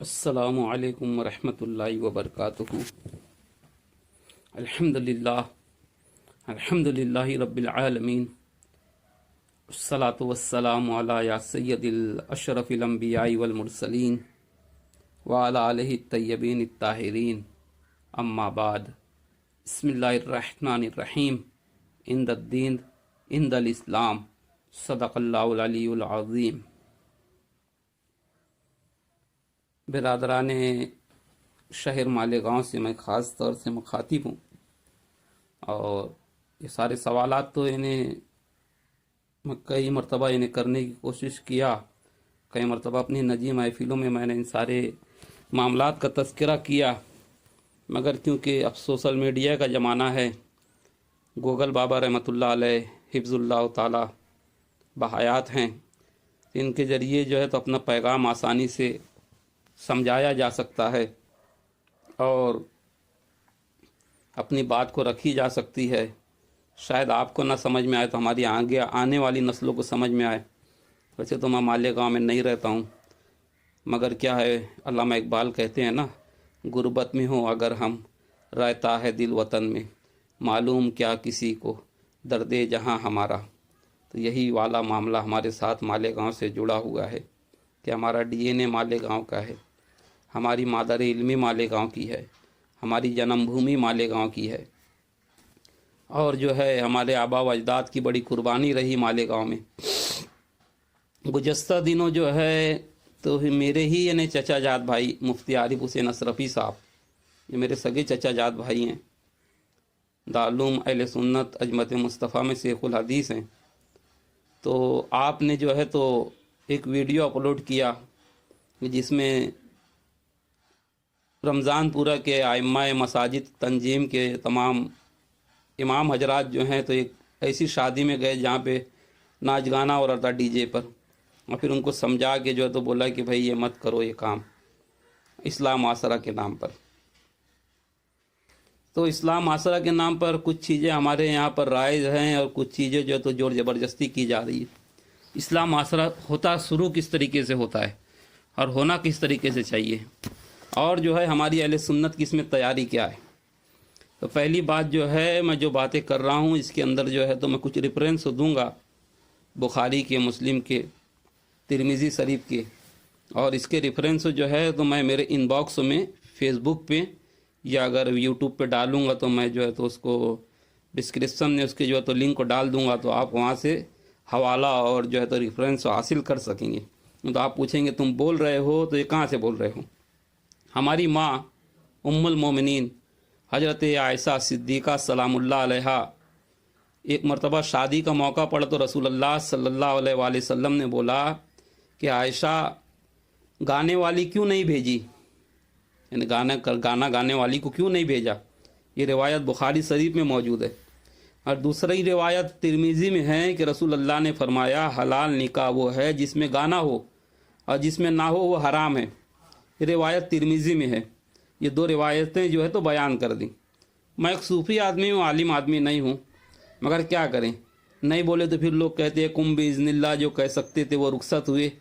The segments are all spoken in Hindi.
अस्सलामु अलैकुम वरहमतुल्लाहि वबरकातुहू। अल्हम्दुलिल्लाहि रब्बिल आलमीन, अस्सलातु वस्सलामु अला या सय्यदिल अशरफिल अंबियाइ वल मुरसलीन व अला आलिहि तय्यबीन ताहिरीन, अम्मा बाद। बिस्मिल्लाहिर रहमानिर रहीम। इंदद्दीन इंदल इस्लाम, सदक़ल्लाहुल अलीयुल अज़ीम। बिरादरान शहर मालेगांव से मैं ख़ास तौर से मुखातिब हूँ और ये सारे सवालात तो इन्हें मैं कई मरतबा इन्हें करने की कोशिश किया। कई मरतबा अपनी निजी महफिलों में मैंने इन सारे मामलात का तज़किरा किया, मगर क्योंकि अब सोशल मीडिया का ज़माना है, गूगल बाबा रहमतुल्लाह अलैह हिफ्ज़ुल्लाह ताला बहयात हैं, इनके ज़रिए जो है तो अपना पैगाम आसानी से समझाया जा सकता है और अपनी बात को रखी जा सकती है। शायद आपको ना समझ में आए तो हमारी आगे आने वाली नस्लों को समझ में आए। वैसे तो मैं मालेगांव में नहीं रहता हूँ, मगर क्या है, अल्लामा इकबाल कहते हैं ना, गुर्बत में हो अगर हम, रहता है दिल वतन में, मालूम क्या किसी को दर्दे जहाँ हमारा। तो यही वाला मामला हमारे साथ मालेगांव से जुड़ा हुआ है कि हमारा डीएनए मालेगांव का है, हमारी मादर इल्मी मालेगांव की है, हमारी जन्मभूमि मालेगांव की है और जो है हमारे आबा व अजदाद की बड़ी कुर्बानी रही मालेगांव में। गुज़श्ता दिनों जो है तो मेरे ही यानी चचा जात भाई मुफ्ती आरिफ हुसैन अशरफी साहब, ये मेरे सगे चचा जात भाई हैं, दारुल अहले सुन्नत अजमत मुस्तफ़ा में शेखुल हदीस हैं। तो आपने जो है तो एक वीडियो अपलोड किया जिसमें रमज़ान पूरा के आइम्मा मसाजिद तंजीम के तमाम इमाम हजरात जो हैं तो एक ऐसी शादी में गए जहाँ पे नाच गाना हो रहा था डीजे पर, और फिर उनको समझा के जो है तो बोला कि भाई ये मत करो, ये काम इस्लाम आसरा के नाम पर। तो इस्लाम आसरा के नाम पर कुछ चीज़ें हमारे यहाँ पर राइज हैं और कुछ चीज़ें जो है तो ज़ोर ज़बरदस्ती की जा रही है। इस्लाम आसरा होता शुरू किस तरीके से होता है और होना किस तरीके से चाहिए, और जो है हमारी अहले सुन्नत की इसमें तैयारी क्या है। तो पहली बात जो है, मैं जो बातें कर रहा हूँ इसके अंदर जो है तो मैं कुछ रेफरेंस दूंगा बुखारी के, मुस्लिम के, तिरमिज़ी शरीफ के, और इसके रेफरेंस जो है तो मैं मेरे इनबॉक्स में फेसबुक पे या अगर यूट्यूब पे डालूँगा तो मैं जो है तो उसको डिस्क्रिप्शन में उसके जो है तो लिंक को डाल दूँगा, तो आप वहाँ से हवाला और जो है तो रेफरेंस हासिल कर सकेंगे। तो आप पूछेंगे तुम बोल रहे हो तो ये कहाँ से बोल रहे हो। हमारी माँ उम्मुल मोमिनीन हज़रत आयशा सिद्दीक़ा सलामुल्लाह अलैहा, एक मरतबा शादी का मौका पड़ा तो रसूलुल्लाह सल्लल्लाहु अलैहि वसल्लम ने बोला कि आयशा गाने वाली क्यों नहीं भेजी, यानी गाना गाने वाली को क्यों नहीं भेजा। ये रिवायत बुखारी शरीफ में मौजूद है। और दूसरी रिवायत तिरमिज़ी में है कि रसूलुल्लाह ने फरमाया हलाल निकाह वो है जिसमें गाना हो और जिसमें ना हो वो हराम है। ये रिवायत तिरमिज़ी में है। ये दो रिवायतें जो है तो बयान कर दी। मैं एक सूफ़ी आदमी हूँ, आलिम आदमी नहीं हूँ, मगर क्या करें, नहीं बोले तो फिर लोग कहते हैं कुम बिइज़्निल्लाह, जो कह सकते थे वो रुखसत हुए,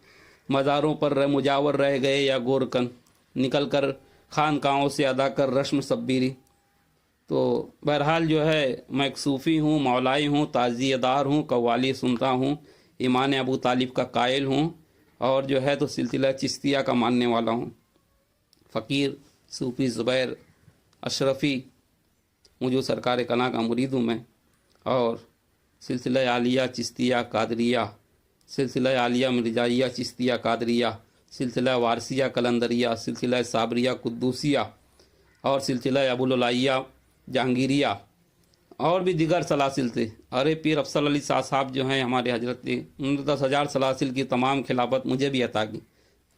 मज़ारों पर मुजावर रह गए या गोरकन निकल कर खानकाहों से अदा कर रस्म शब्बीरी। तो बहरहाल जो है मैं एक सूफ़ी हूँ, मौलाई हूँ, ताज़ियेदार हूँ, कव्वाली सुनता हूँ, ईमान अबू तालिब का कायल हूँ और जो है तो सिलसिला चिश्तिया का मानने वाला हूँ। फ़कीर सूफ़ी ज़ुबैर अशरफ़ी मुझे सरकार कला का मुरीद हूँ मैं, और सिलसिला आलिया चिश्तिया कादरिया, सिलसिला आलिया मिर्जाइया चिश्तिया कादरिया, सिलसिला वारसिया कलंदरिया, सिलसिला साबरिया कुद्दूसिया और सिलसिला अबुललाइया जहांगीरिया और भी दिगर सलासिल थे। अरे पीर अफसल अली शाह साहब जो हैं हमारे हजरत ने 10,000 सलासिल की तमाम खिलाफत मुझे भी अता की,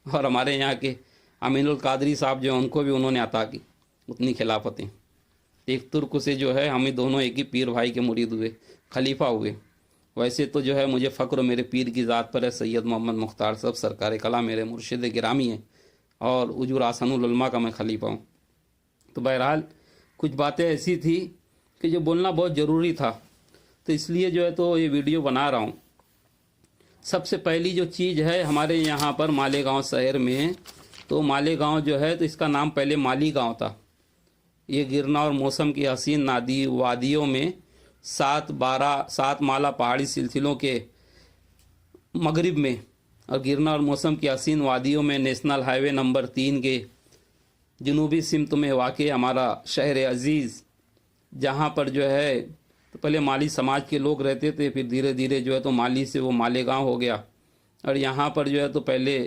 और हमारे यहाँ के अमीनुल कादरी साहब जो हैं उनको भी उन्होंने अता की उतनी खिलाफतें। एक तुर्क से जो है हम ही दोनों एक ही पीर भाई के मुरीद हुए, खलीफा हुए। वैसे तो जो है मुझे फ़ख्र मेरे पीर की ज़ात पर है, सैयद मोहम्मद मुख्तार साहब सरकार कला मेरे मुर्शिद गिरामी हैं और उजूर आसनुल उलमा का मैं खलीफा हूँ। तो बहरहाल कुछ बातें ऐसी थी कि जो बोलना बहुत ज़रूरी था, तो इसलिए जो है तो ये वीडियो बना रहा हूँ। सबसे पहली जो चीज़ है, हमारे यहाँ पर मालेगांव शहर में तो मालेगांव जो है तो इसका नाम पहले माली गांव था। ये गिरना और मौसम की हसीन नादी वादियों में 7 माला पहाड़ी सिलसिलों के मगरिब में और गिरना और मौसम की हसीन वादियों में नेशनल हाईवे नंबर 3 के जनूबी सिमत में वाक़ हमारा शहर अज़ीज़, जहाँ पर जो है तो पहले माली समाज के लोग रहते थे, फिर धीरे धीरे जो है तो माली से वो मालेगांव हो गया। और यहाँ पर जो है तो पहले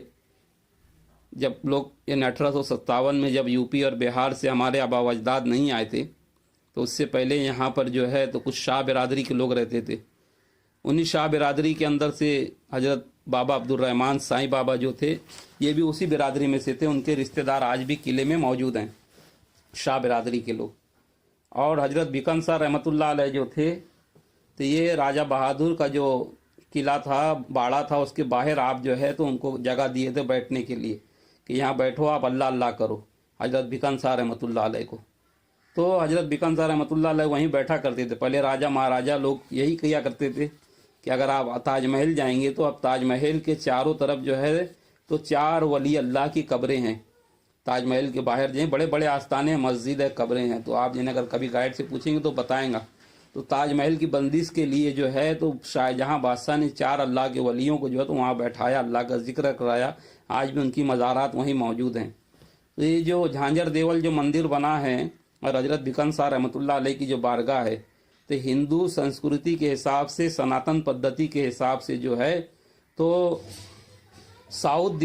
जब लोग इन 1857 में जब यूपी और बिहार से हमारे आबा अजदाद नहीं आए थे, तो उससे पहले यहाँ पर जो है तो कुछ शाह बिरादरी के लोग रहते थे। उन्हीं शाह बिरादरी के अंदर से हजरत बाबा अब्दुर्रहमान साईं बाबा जो थे, ये भी उसी बिरादरी में से थे। उनके रिश्तेदार आज भी किले में मौजूद हैं, शाह बिरादरी के लोग। और हजरत बिकन शाह रहमतुल्लाह अलैह जो थे, तो ये राजा बहादुर का जो किला था, बाड़ा था, उसके बाहर आप जो है तो उनको जगह दिए थे बैठने के लिए कि यहाँ बैठो, आप अल्लाह अल्लाह करो, हजरत बिकन शाह रहमतुल्लाह अलैह को। तो हजरत बिकन शाह रहमतुल्लाह अलैह वहीं बैठा करते थे। पहले राजा महाराजा लोग यही किया करते थे कि अगर आप ताजमहल जाएंगे तो अब ताजमहल के चारों तरफ जो है तो 4 वली अल्लाह की कब्रें हैं। ताजमहल के बाहर जो बड़े बड़े आस्थाने, मस्जिद है, कब्रें हैं। तो आप जिन्हें अगर कभी गाइड से पूछेंगे तो बताएंगा। तो ताजमहल की बंदिश के लिए जो है तो शाहजहाँ बादशाह ने 4 अल्लाह के वलियों को जो है तो वहाँ बैठाया, अल्लाह का जिक्र कराया। आज भी उनकी मज़ारात वहीं मौजूद हैं। तो ये जो झांझर देवल जो मंदिर बना है और हजरत बिकन शाह रहमतुल्लाह अलैह की जो बारगाह है, तो हिंदू संस्कृति के हिसाब से, सनातन पद्धति के हिसाब से जो है तो साउथ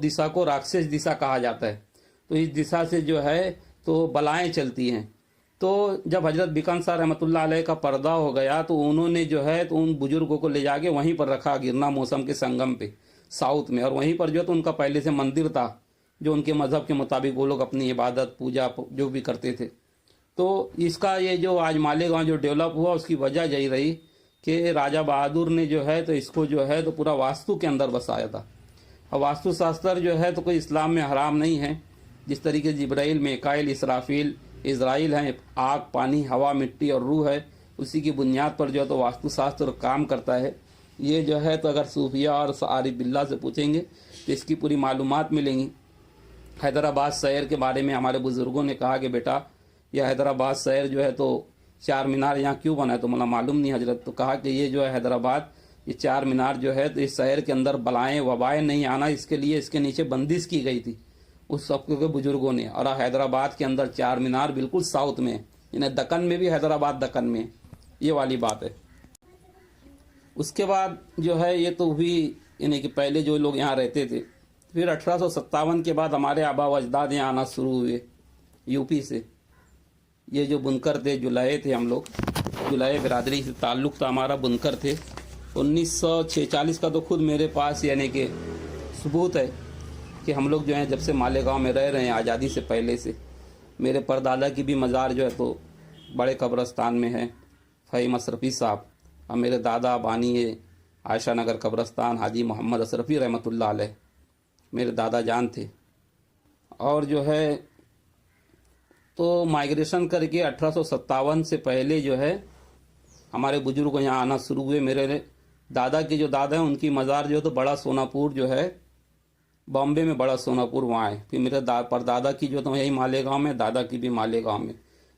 दिशा को राक्षस दिशा कहा जाता है। तो इस दिशा से जो है तो बलाएं चलती हैं। तो जब हजरत बिकन शाह रहमतुल्लाह अलैह का पर्दा हो गया तो उन्होंने जो है तो उन बुजुर्गों को ले जाके वहीं पर रखा, गिरना मौसम के संगम पे साउथ में। और वहीं पर जो तो उनका पहले से मंदिर था, जो उनके मज़हब के मुताबिक वो लोग अपनी इबादत पूजा जो भी करते थे। तो इसका ये जो आज मालेगांव जो डेवलप हुआ, उसकी वजह यही रही कि राजा बहादुर ने जो है तो इसको जो है तो पूरा वास्तु के अंदर बसाया था। और वास्तु शास्त्र जो है तो कोई इस्लाम में हराम नहीं है। जिस तरीके जिब्राइल, मेकाइल, इसराफील, इज़राइल हैं, आग, पानी, हवा, मिट्टी और रूह है, उसी की बुनियाद पर जो है तो वास्तुशास्त्र काम करता है। ये जो है तो अगर सूफिया और आरिफ बिल्ला से पूछेंगे तो इसकी पूरी मालूमात मिलेंगी। हैदराबाद शहर के बारे में हमारे बुज़ुर्गों ने कहा कि बेटा यह हैदराबाद शहर जो है तो 4 मीनार यहाँ क्यों बना है, तो मतलब मालूम नहीं हजरत। तो कहा कि ये जो है हैदराबाद, ये 4 मीनार जो है तो इस शहर के अंदर बलाएँ वबाएँ नहीं आना, इसके लिए इसके नीचे बंदिश की गई थी उस सबके बुजुर्गों ने। और हैदराबाद के अंदर 4 मीनार बिल्कुल साउथ में, यानी दक्कन में भी हैदराबाद दक्कन में, ये वाली बात है। उसके बाद जो है ये तो हुई, यानी कि पहले जो लोग यहाँ रहते थे। फिर 1857 के बाद हमारे आबा व अजदाद यहाँ आना शुरू हुए यूपी से। ये जो बुनकर थे, जुलाहे थे हम लोग, जुलाहे बिरादरी से ताल्लुक़ था हमारा, बुनकर थे। 1946 का तो खुद मेरे पास यानी कि सबूत है कि हम लोग जो हैं जब से मालेगांव में रह रहे हैं, आज़ादी से पहले से। मेरे परदादा की भी मज़ार जो है तो बड़े कब्रस्तान में है, फ़हीम अशरफ़ी साहब। और मेरे दादा बानी आयशा नगर कब्रस्तान हाजी मोहम्मद अशरफ़ी रहमतुल्लाह अलैह मेरे दादा जान थे। और जो है तो माइग्रेशन करके 1857 से पहले जो है हमारे बुजुर्ग यहाँ आना शुरू हुए। मेरे दादा के जो दादा हैं उनकी मज़ार जो है तो बड़ा सोनापुर जो है, बॉम्बे में बड़ा सोनापुर, वहाँ है। फिर मेरे परदादा की जो तो यही मालेगांव में, दादा की भी मालेगांव में।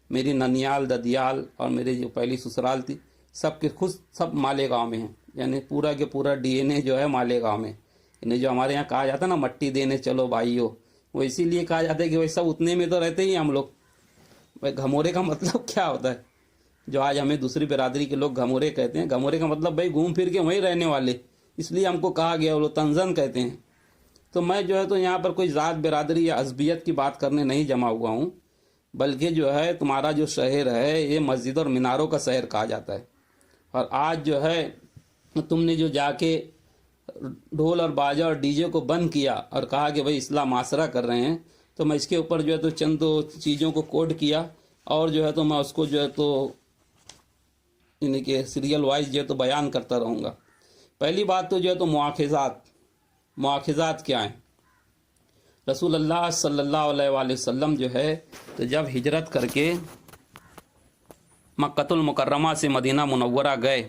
मेरी ननियाल, ददियाल और मेरी जो पहली ससुराल थी, सबके खुद सब मालेगांव में हैं। यानी पूरा के पूरा DNA जो है मालेगांव में। इन्हें जो हमारे यहाँ कहा जाता है ना, मट्टी देने चलो भाइयों, वो इसीलिए कहा जाता है कि भाई सब उतने में तो रहते ही हम लोग। भाई घमोरे का मतलब क्या होता है, जो आज हमें दूसरी बिरादरी के लोग घमोरे कहते हैं। घमोरे का मतलब भाई घूम फिर के वहीं रहने वाले, इसलिए हमको कहा गया, वो लोग तंजन कहते हैं। तो मैं जो है तो यहाँ पर कोई ज़ात, बिरादरी या अज़बियत की बात करने नहीं जमा हुआ हूँ, बल्कि जो है तुम्हारा जो शहर है ये मस्जिद और मीनारों का शहर कहा जाता है। और आज जो है तुमने जो जाके ढोल और बाजा और DJ को बंद किया और कहा कि भाई इस्लाम मासरा कर रहे हैं, तो मैं इसके ऊपर जो है तो चंद दो चीज़ों को कोड किया और जो है तो मैं उसको जो है तो यानी कि सीरियल वाइज जो है तो बयान करता रहूँगा। पहली बात तो जो है तो मुआखिज़ात क्या हैं। रसूल अल्लाह सल्लल्लाहु अलैहि वसल्लम जो है तो जब हिजरत करके मक्कतुल मुकर्रमा से मदीना मुनव्वरा गए,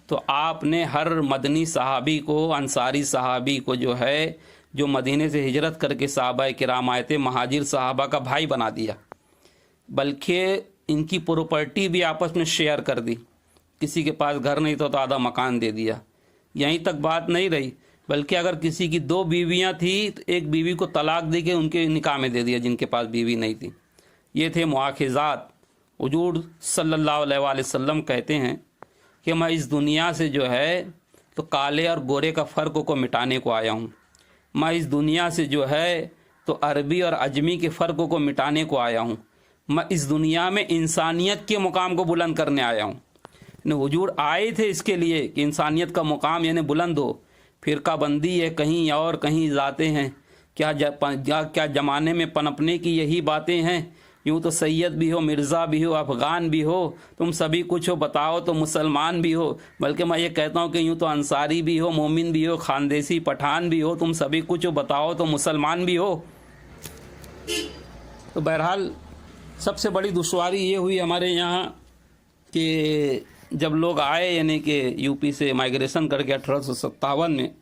तो आपने हर मदनी सहाबी को, अंसारी सहाबी को जो है जो मदीने से हिजरत करके सहाबा किराम आए थे, महाजिर सहाबा का भाई बना दिया, बल्कि इनकी प्रॉपर्टी भी आपस में शेयर कर दी। किसी के पास घर नहीं था तो आधा मकान दे दिया। यहीं तक बात नहीं रही, बल्कि अगर किसी की 2 बीवियां थी तो एक बीवी को तलाक दे के उनके निकाह में दे दिया जिनके पास बीवी नहीं थी। ये थे मुआखिजात। हुजूर सल्लल्लाहु अलैहि वसल्लम कहते हैं कि मैं इस दुनिया से जो है तो काले और गोरे का फ़र्क को मिटाने को आया हूँ। मैं इस दुनिया से जो है तो अरबी और अजमी के फ़र्क को मिटाने को आया हूँ। मैं इस दुनिया में इंसानियत के मुकाम को बुलंद करने आया हूँ। हुजूर आए थे इसके लिए कि इंसानियत का मुकाम यानी बुलंद हो। फ़िरका बंदी है कहीं और कहीं जाते हैं, क्या ज़माने में पनपने की यही बातें हैं। यूँ तो सैयद भी हो, मिर्ज़ा भी हो, अफ़गान भी हो, तुम सभी कुछ हो, बताओ तो मुसलमान भी हो। बल्कि मैं ये कहता हूँ कि यूँ तो अंसारी भी हो, मोमिन भी हो, खानदेसी पठान भी हो, तुम सभी कुछ हो, बताओ तो मुसलमान भी हो। तो बहरहाल सबसे बड़ी दुश्वारी ये हुई हमारे यहाँ कि जब लोग आए यानी कि यूपी से माइग्रेशन करके 1857 में,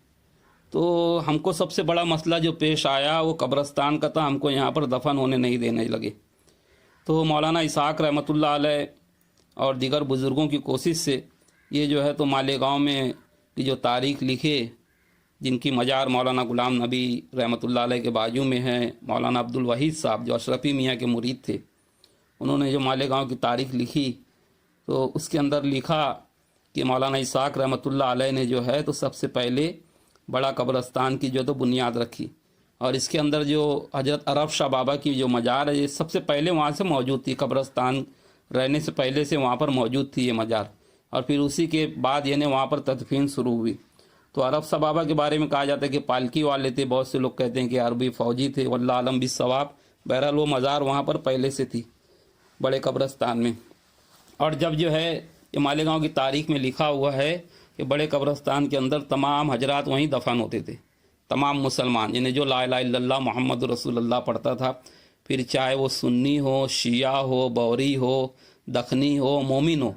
तो हमको सबसे बड़ा मसला जो पेश आया वो कब्रस्तान का था। हमको यहाँ पर दफन होने नहीं देने लगे। तो मौलाना इसहाक रहमतुल्लाह अलैह और दीगर बुज़ुर्गों की कोशिश से ये जो है तो मालेगांव में की जो तारीख़ लिखे, जिनकी मज़ार मौलाना ग़ुलाम नबी रहमतुल्लाह अलैह के बाजू में है, मौलाना अब्दुल वहीद साहब जो अशरफी मियाँ के मुरीद थे, उन्होंने जो मालेगांव की तारीख़ लिखी तो उसके अंदर लिखा कि मौलाना इसहाक रहमतुल्लाह अलैह ने जो है तो सबसे पहले बड़ा कब्रस्तान की जो तो बुनियाद रखी। और इसके अंदर जो हजरत अरब शाह बाबा की जो मज़ार है ये सबसे पहले वहाँ से मौजूद थी। कब्रस्तान रहने से पहले से वहाँ पर मौजूद थी ये मज़ार, और फिर उसी के बाद यानी वहाँ पर तदफीन शुरू हुई। तो अरब शाह बाबा के बारे में कहा जाता है कि पालकी वाले थे, बहुत से लोग कहते हैं कि अरबी फ़ौजी थे, वल्लाह आलम बिस्सवाब। बहरहाल वो मज़ार वहाँ पर पहले से थी बड़े कब्रस्तान में। और जब जो है ये मालेगांव की तारीख़ में लिखा हुआ है कि बड़े कब्रस्तान के अंदर तमाम हजरात वहीं दफन होते थे, तमाम मुसलमान, यानी जो ला इलाहा इल्लल्लाह मोहम्मद रसूलुल्लाह पढ़ता था, फिर चाहे वो सुन्नी हो, शिया हो, बौरी हो, दखनी हो, मोमिन हो,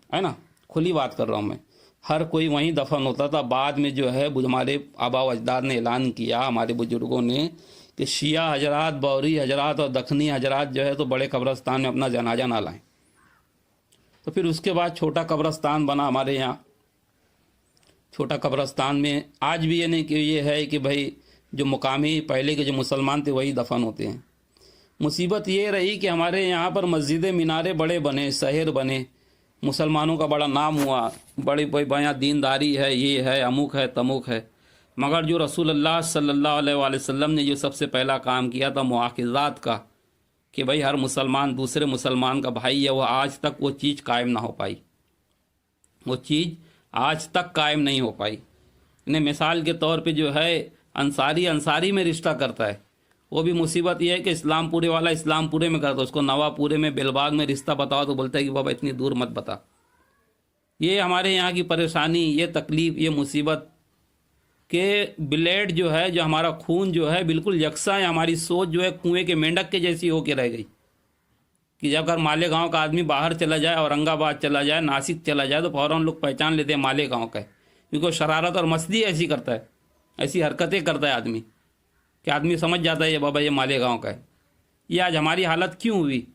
है ना, खुली बात कर रहा हूँ मैं, हर कोई वहीं दफन होता था। बाद में जो है हमारे आबा व अजदाद ने ऐलान किया, हमारे बुजुर्गों ने, कि शिया हजरात, बौरी हजरात और दखनी हजरात जो है तो बड़े कब्रस्तान में अपना जनाजा ना लाएं। तो फिर उसके बाद छोटा कब्रस्तान बना हमारे यहाँ। छोटा कब्रस्तान में आज भी ये नहीं कि ये है कि भाई जो मुकामी पहले के जो मुसलमान थे वही दफन होते हैं। मुसीबत ये रही कि हमारे यहाँ पर मस्जिद मीनारे बड़े बने, शहर बने, मुसलमानों का बड़ा नाम हुआ, बड़ी बढ़िया दीनदारी है, ये है, अमुक है, तमुक है। मगर जो रसूलुल्लाह सल्लल्लाहु अलैहि वसल्लम ने जो सबसे पहला काम किया था मुआखिज़ात का, कि भाई हर मुसलमान दूसरे मुसलमान का भाई है, वो आज तक वो चीज़ कायम ना हो पाई। वो चीज़ आज तक कायम नहीं हो पाई। इन्हें मिसाल के तौर पे जो है अंसारी में रिश्ता करता है, वो भी मुसीबत ये है कि इस्लामपुरे वाला इस्लामपुरे में करता है, उसको नवापुरे में बेलबाग में रिश्ता बताओ तो बोलता है कि बाबा इतनी दूर मत बता। ये हमारे यहाँ की परेशानी, ये तकलीफ़, ये मुसीबत के ब्लड जो है, जो हमारा खून जो है बिल्कुल यकसा है। हमारी सोच जो है कुएं के मेंढक के जैसी होके रह गई कि जब अगर मालेगांव का आदमी बाहर चला जाए, औरंगाबाद चला जाए, नासिक चला जाए, तो फ़ौरन लोग पहचान लेते हैं मालेगांव का है, क्योंकि शरारत और मस्ती ऐसी करता है, ऐसी हरकतें करता है आदमी कि आदमी समझ जाता है ये बाबा ये मालेगांव का है। ये आज हमारी हालत क्यों हुई?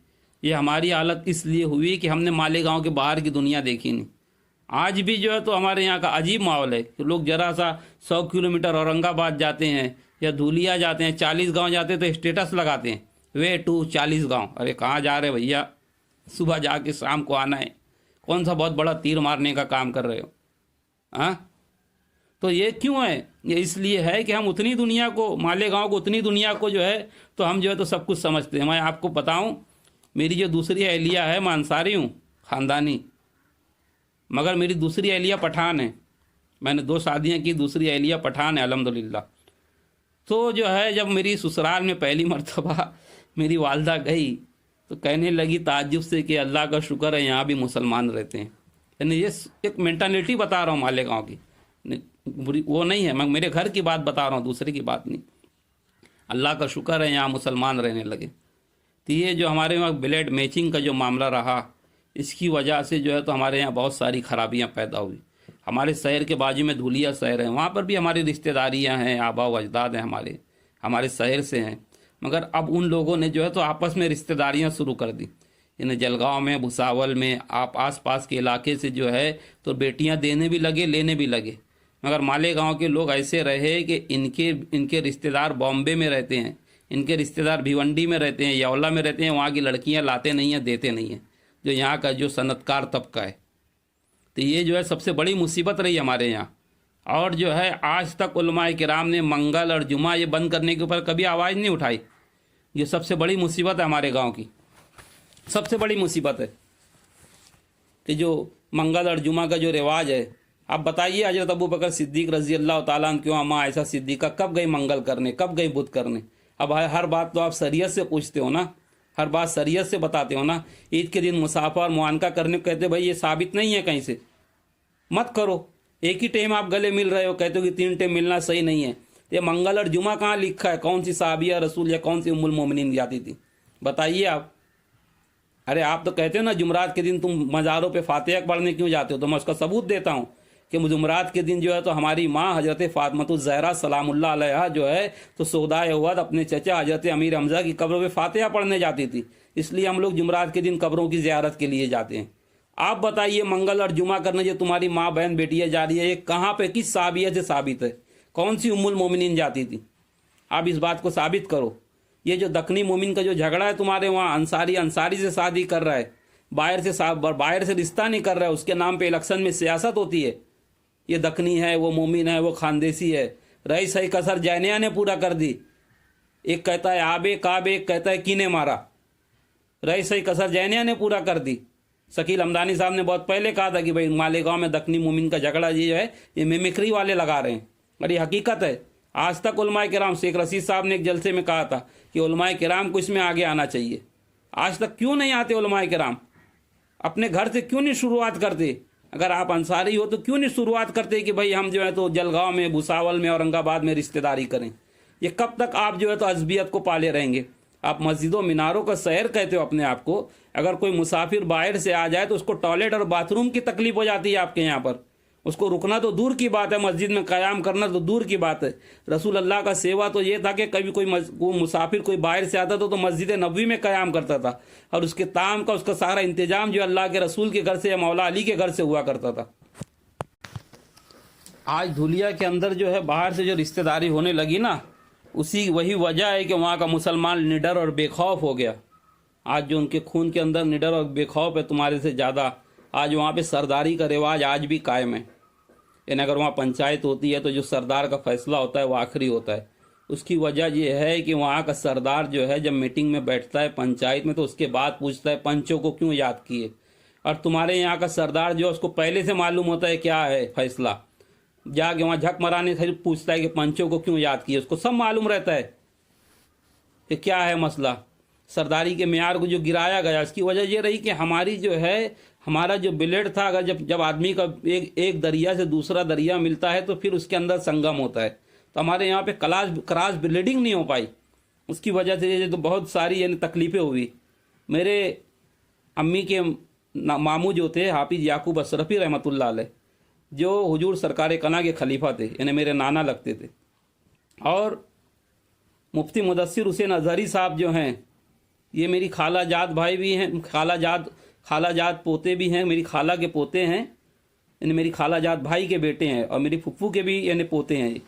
ये हमारी हालत इसलिए हुई कि हमने मालेगांव के बाहर की दुनिया देखी नहीं। आज भी जो है तो हमारे यहाँ का अजीब माहौल है कि लोग जरा सा 100 किलोमीटर औरंगाबाद जाते हैं या धूलिया जाते हैं, 40 गांव जाते हैं तो स्टेटस लगाते हैं, वे टू 40 गांव। अरे कहाँ जा रहे भैया, सुबह जाके शाम को आना है, कौन सा बहुत बड़ा तीर मारने का काम कर रहे हो? हाँ, तो ये क्यों है? ये इसलिए है कि हम उतनी दुनिया को, मालेगांव को, उतनी दुनिया को जो है तो हम जो है तो सब कुछ समझते हैं। मैं आपको बताऊँ, मेरी जो दूसरी अहलिया है, मैं अंसारी हूँ ख़ानदानी, मगर मेरी दूसरी अहलिया पठान है। मैंने 2 शादियाँ की, दूसरी अहलिया पठान है अल्हम्दुलिल्लाह। तो जो है जब मेरी ससुराल में पहली मर्तबा मेरी वालदा गई तो कहने लगी ताज्जुब से कि अल्लाह का शुक्र है यहाँ भी मुसलमान रहते हैं। यानी ये एक मेंटालिटी बता रहा हूँ मालेगांव की, वो नहीं है, मैं मेरे घर की बात बता रहा हूँ, दूसरे की बात नहीं। अल्लाह का शुक्र है यहाँ मुसलमान रहने लगे। तो ये जो हमारे वहाँ ब्लड मैचिंग का जो मामला रहा, इसकी वजह से जो है तो हमारे यहाँ बहुत सारी खराबियाँ पैदा हुई। हमारे शहर के बाजू में धुलिया शहर है, वहाँ पर भी हमारी रिश्तेदारियाँ हैं, आबा व अजदाद हैं, हमारे हमारे शहर से हैं। मगर अब उन लोगों ने जो है तो आपस में रिश्तेदारियाँ शुरू कर दी। यानी जलगांव में, भुसावल में, आप आसपास के इलाके से जो है तो बेटियां देने भी लगे, लेने भी लगे। मगर मालेगांव के लोग ऐसे रहे कि इनके रिश्तेदार बॉम्बे में रहते हैं, इनके रिश्तेदार भिवंडी में रहते हैं, यौला में रहते हैं, वहाँ की लड़कियाँ लाते नहीं हैं, देते नहीं हैं, जो यहाँ का जो सनतकार तबका है। तो ये जो है सबसे बड़ी मुसीबत रही हमारे यहाँ। और जो है आज तक उलमाए किराम ने मंगल और जुमा ये बंद करने के ऊपर कभी आवाज़ नहीं उठाई। ये सबसे बड़ी मुसीबत है हमारे गांव की, सबसे बड़ी मुसीबत है कि जो मंगल और जुमा का जो रिवाज है। आप बताइए हजरत अबू बकर सिद्दीक रजी अल्लाह ताला अन्हु क्यों, अम्मा आयशा सिद्दीका कब गई मंगल करने, कब गई बुध करने? अब हर बात तो आप शरीयत से पूछते हो ना, हर बात शरीयत से बताते हो ना। ईद के दिन मुसाफा और मुआनका करने को कहते भाई ये साबित नहीं है कहीं से, मत करो। एक ही टाइम आप गले मिल रहे हो, कहते हो कि 3 टाइम मिलना सही नहीं है। ये मंगल और जुमा कहाँ लिखा है? कौन सी साहबिया रसूल या कौन सी उम्मुल मोमिनीन जाती थी? बताइए आप। अरे आप तो कहते हो ना जुमरात के दिन तुम मज़ारों पे फातिहा पढ़ने क्यों जाते हो, तो मैं उसका सबूत देता हूँ कि जुमरात के दिन जो है तो हमारी माँ हजरत फ़ातिमा ज़हरा सलामुल्लाह अलैहा जो है तो सौदाए वद अपने चचा हजरत अमीर हमज़ा की कब्र पे फातिहा पढ़ने जाती थी। इसलिए हम लोग जुमरात के दिन कब्रों की ज़ियारत के लिए जाते हैं। आप बताइए मंगल और जुमा करने जो तुम्हारी माँ बहन बेटियाँ जा रही है, ये कहाँ पे किस साबियत से साबित है? कौन सी उम्मुल मोमिनीन जाती थी? आप इस बात को साबित करो। ये जो दक्नी मोमिन का जो झगड़ा है तुम्हारे वहाँ, अंसारी से शादी कर रहा है, बाहर से रिश्ता नहीं कर रहा है, उसके नाम पे इलेक्शन में सियासत होती है। ये दक्नी है, वो मोमिन है, वो खानदेसी है। रही सही कसर जैनिया ने पूरा कर दी। एक कहता है आबे काबे, एक कहता है कीने मारा। रही सही कसर जैनिया ने पूरा कर दी। शकील हमदानी साहब ने बहुत पहले कहा था कि भाई मालेगांव में दक्नी मोमिन का झगड़ा ये है ये मिमिक्री वाले लगा रहे हैं, और ये हकीकत है। आज तक उलमाए किराम, शेख रशीद साहब ने एक जलसे में कहा था कि उलमाए किराम को इसमें आगे आना चाहिए। आज तक क्यों नहीं आते उलमाए किराम? अपने घर से क्यों नहीं शुरुआत करते? अगर आप अंसारी हो तो क्यों नहीं शुरुआत करते कि भाई हम जो है तो जलगांव में, भुसावल में, औरंगाबाद में रिश्तेदारी करें? ये कब तक आप जो है तो अज़बियत को पाले रहेंगे? आप मस्जिदों मीनारों का शहर कहते हो अपने आप को। अगर कोई मुसाफिर बाहर से आ जाए तो उसको टॉयलेट और बाथरूम की तकलीफ हो जाती है आपके यहाँ पर। उसको रुकना तो दूर की बात है, मस्जिद में क़याम करना तो दूर की बात है। रसूल अल्लाह का सेवा तो ये था कि कभी कोई मुसाफिर कोई बाहर से आता था तो मस्जिद नबवी में क़याम करता था, और उसके ताम का उसका सारा इंतजाम जो अल्लाह के रसूल के घर से या मौला अली के घर से हुआ करता था। आज धुलिया के अंदर जो है बाहर से जो रिश्तेदारी होने लगी ना, वही वजह है कि वहाँ का मुसलमान निडर और बेखौफ हो गया। आज जो उनके खून के अंदर निडर और बेखौफ है तुम्हारे से ज़्यादा। आज वहाँ पे सरदारी का रिवाज आज भी कायम है। यानी अगर वहाँ पंचायत होती है तो जो सरदार का फैसला होता है वो आखिरी होता है। उसकी वजह ये है कि वहाँ का सरदार जो है जब मीटिंग में बैठता है पंचायत में तो उसके बाद पूछता है पंचों को क्यों याद किए। और तुम्हारे यहाँ का सरदार जो है उसको पहले से मालूम होता है क्या है फैसला, जाके वहाँ झक मराने से पूछता है कि पंचों को क्यों याद किए। उसको सब मालूम रहता है कि क्या है मसला। सरदारी के मेयार को जो गिराया गया इसकी वजह ये रही कि हमारी जो है हमारा जो ब्लेड था, अगर जब आदमी का एक दरिया से दूसरा दरिया मिलता है तो फिर उसके अंदर संगम होता है। तो हमारे यहाँ पे क्रॉस ब्लीडिंग नहीं हो पाई। उसकी वजह से ये तो बहुत सारी यानी तकलीफ़ें हुई। मेरे अम्मी के मामू जो थे हाफिज याकूब अशरफी रहमतुल्लाह अलैह, जो हुजूर सरकार कना के खलीफा थे, यानी मेरे नाना लगते थे। और मुफ्ती मुदस्सिर हुसैन अजहरी साहब जो हैं ये मेरी खाला जात भाई भी हैं, खाला जात पोते भी हैं, मेरी खाला के पोते हैं, यानी मेरी खाला जात भाई के बेटे हैं, और मेरी फुफ्फू के भी यानी पोते हैं।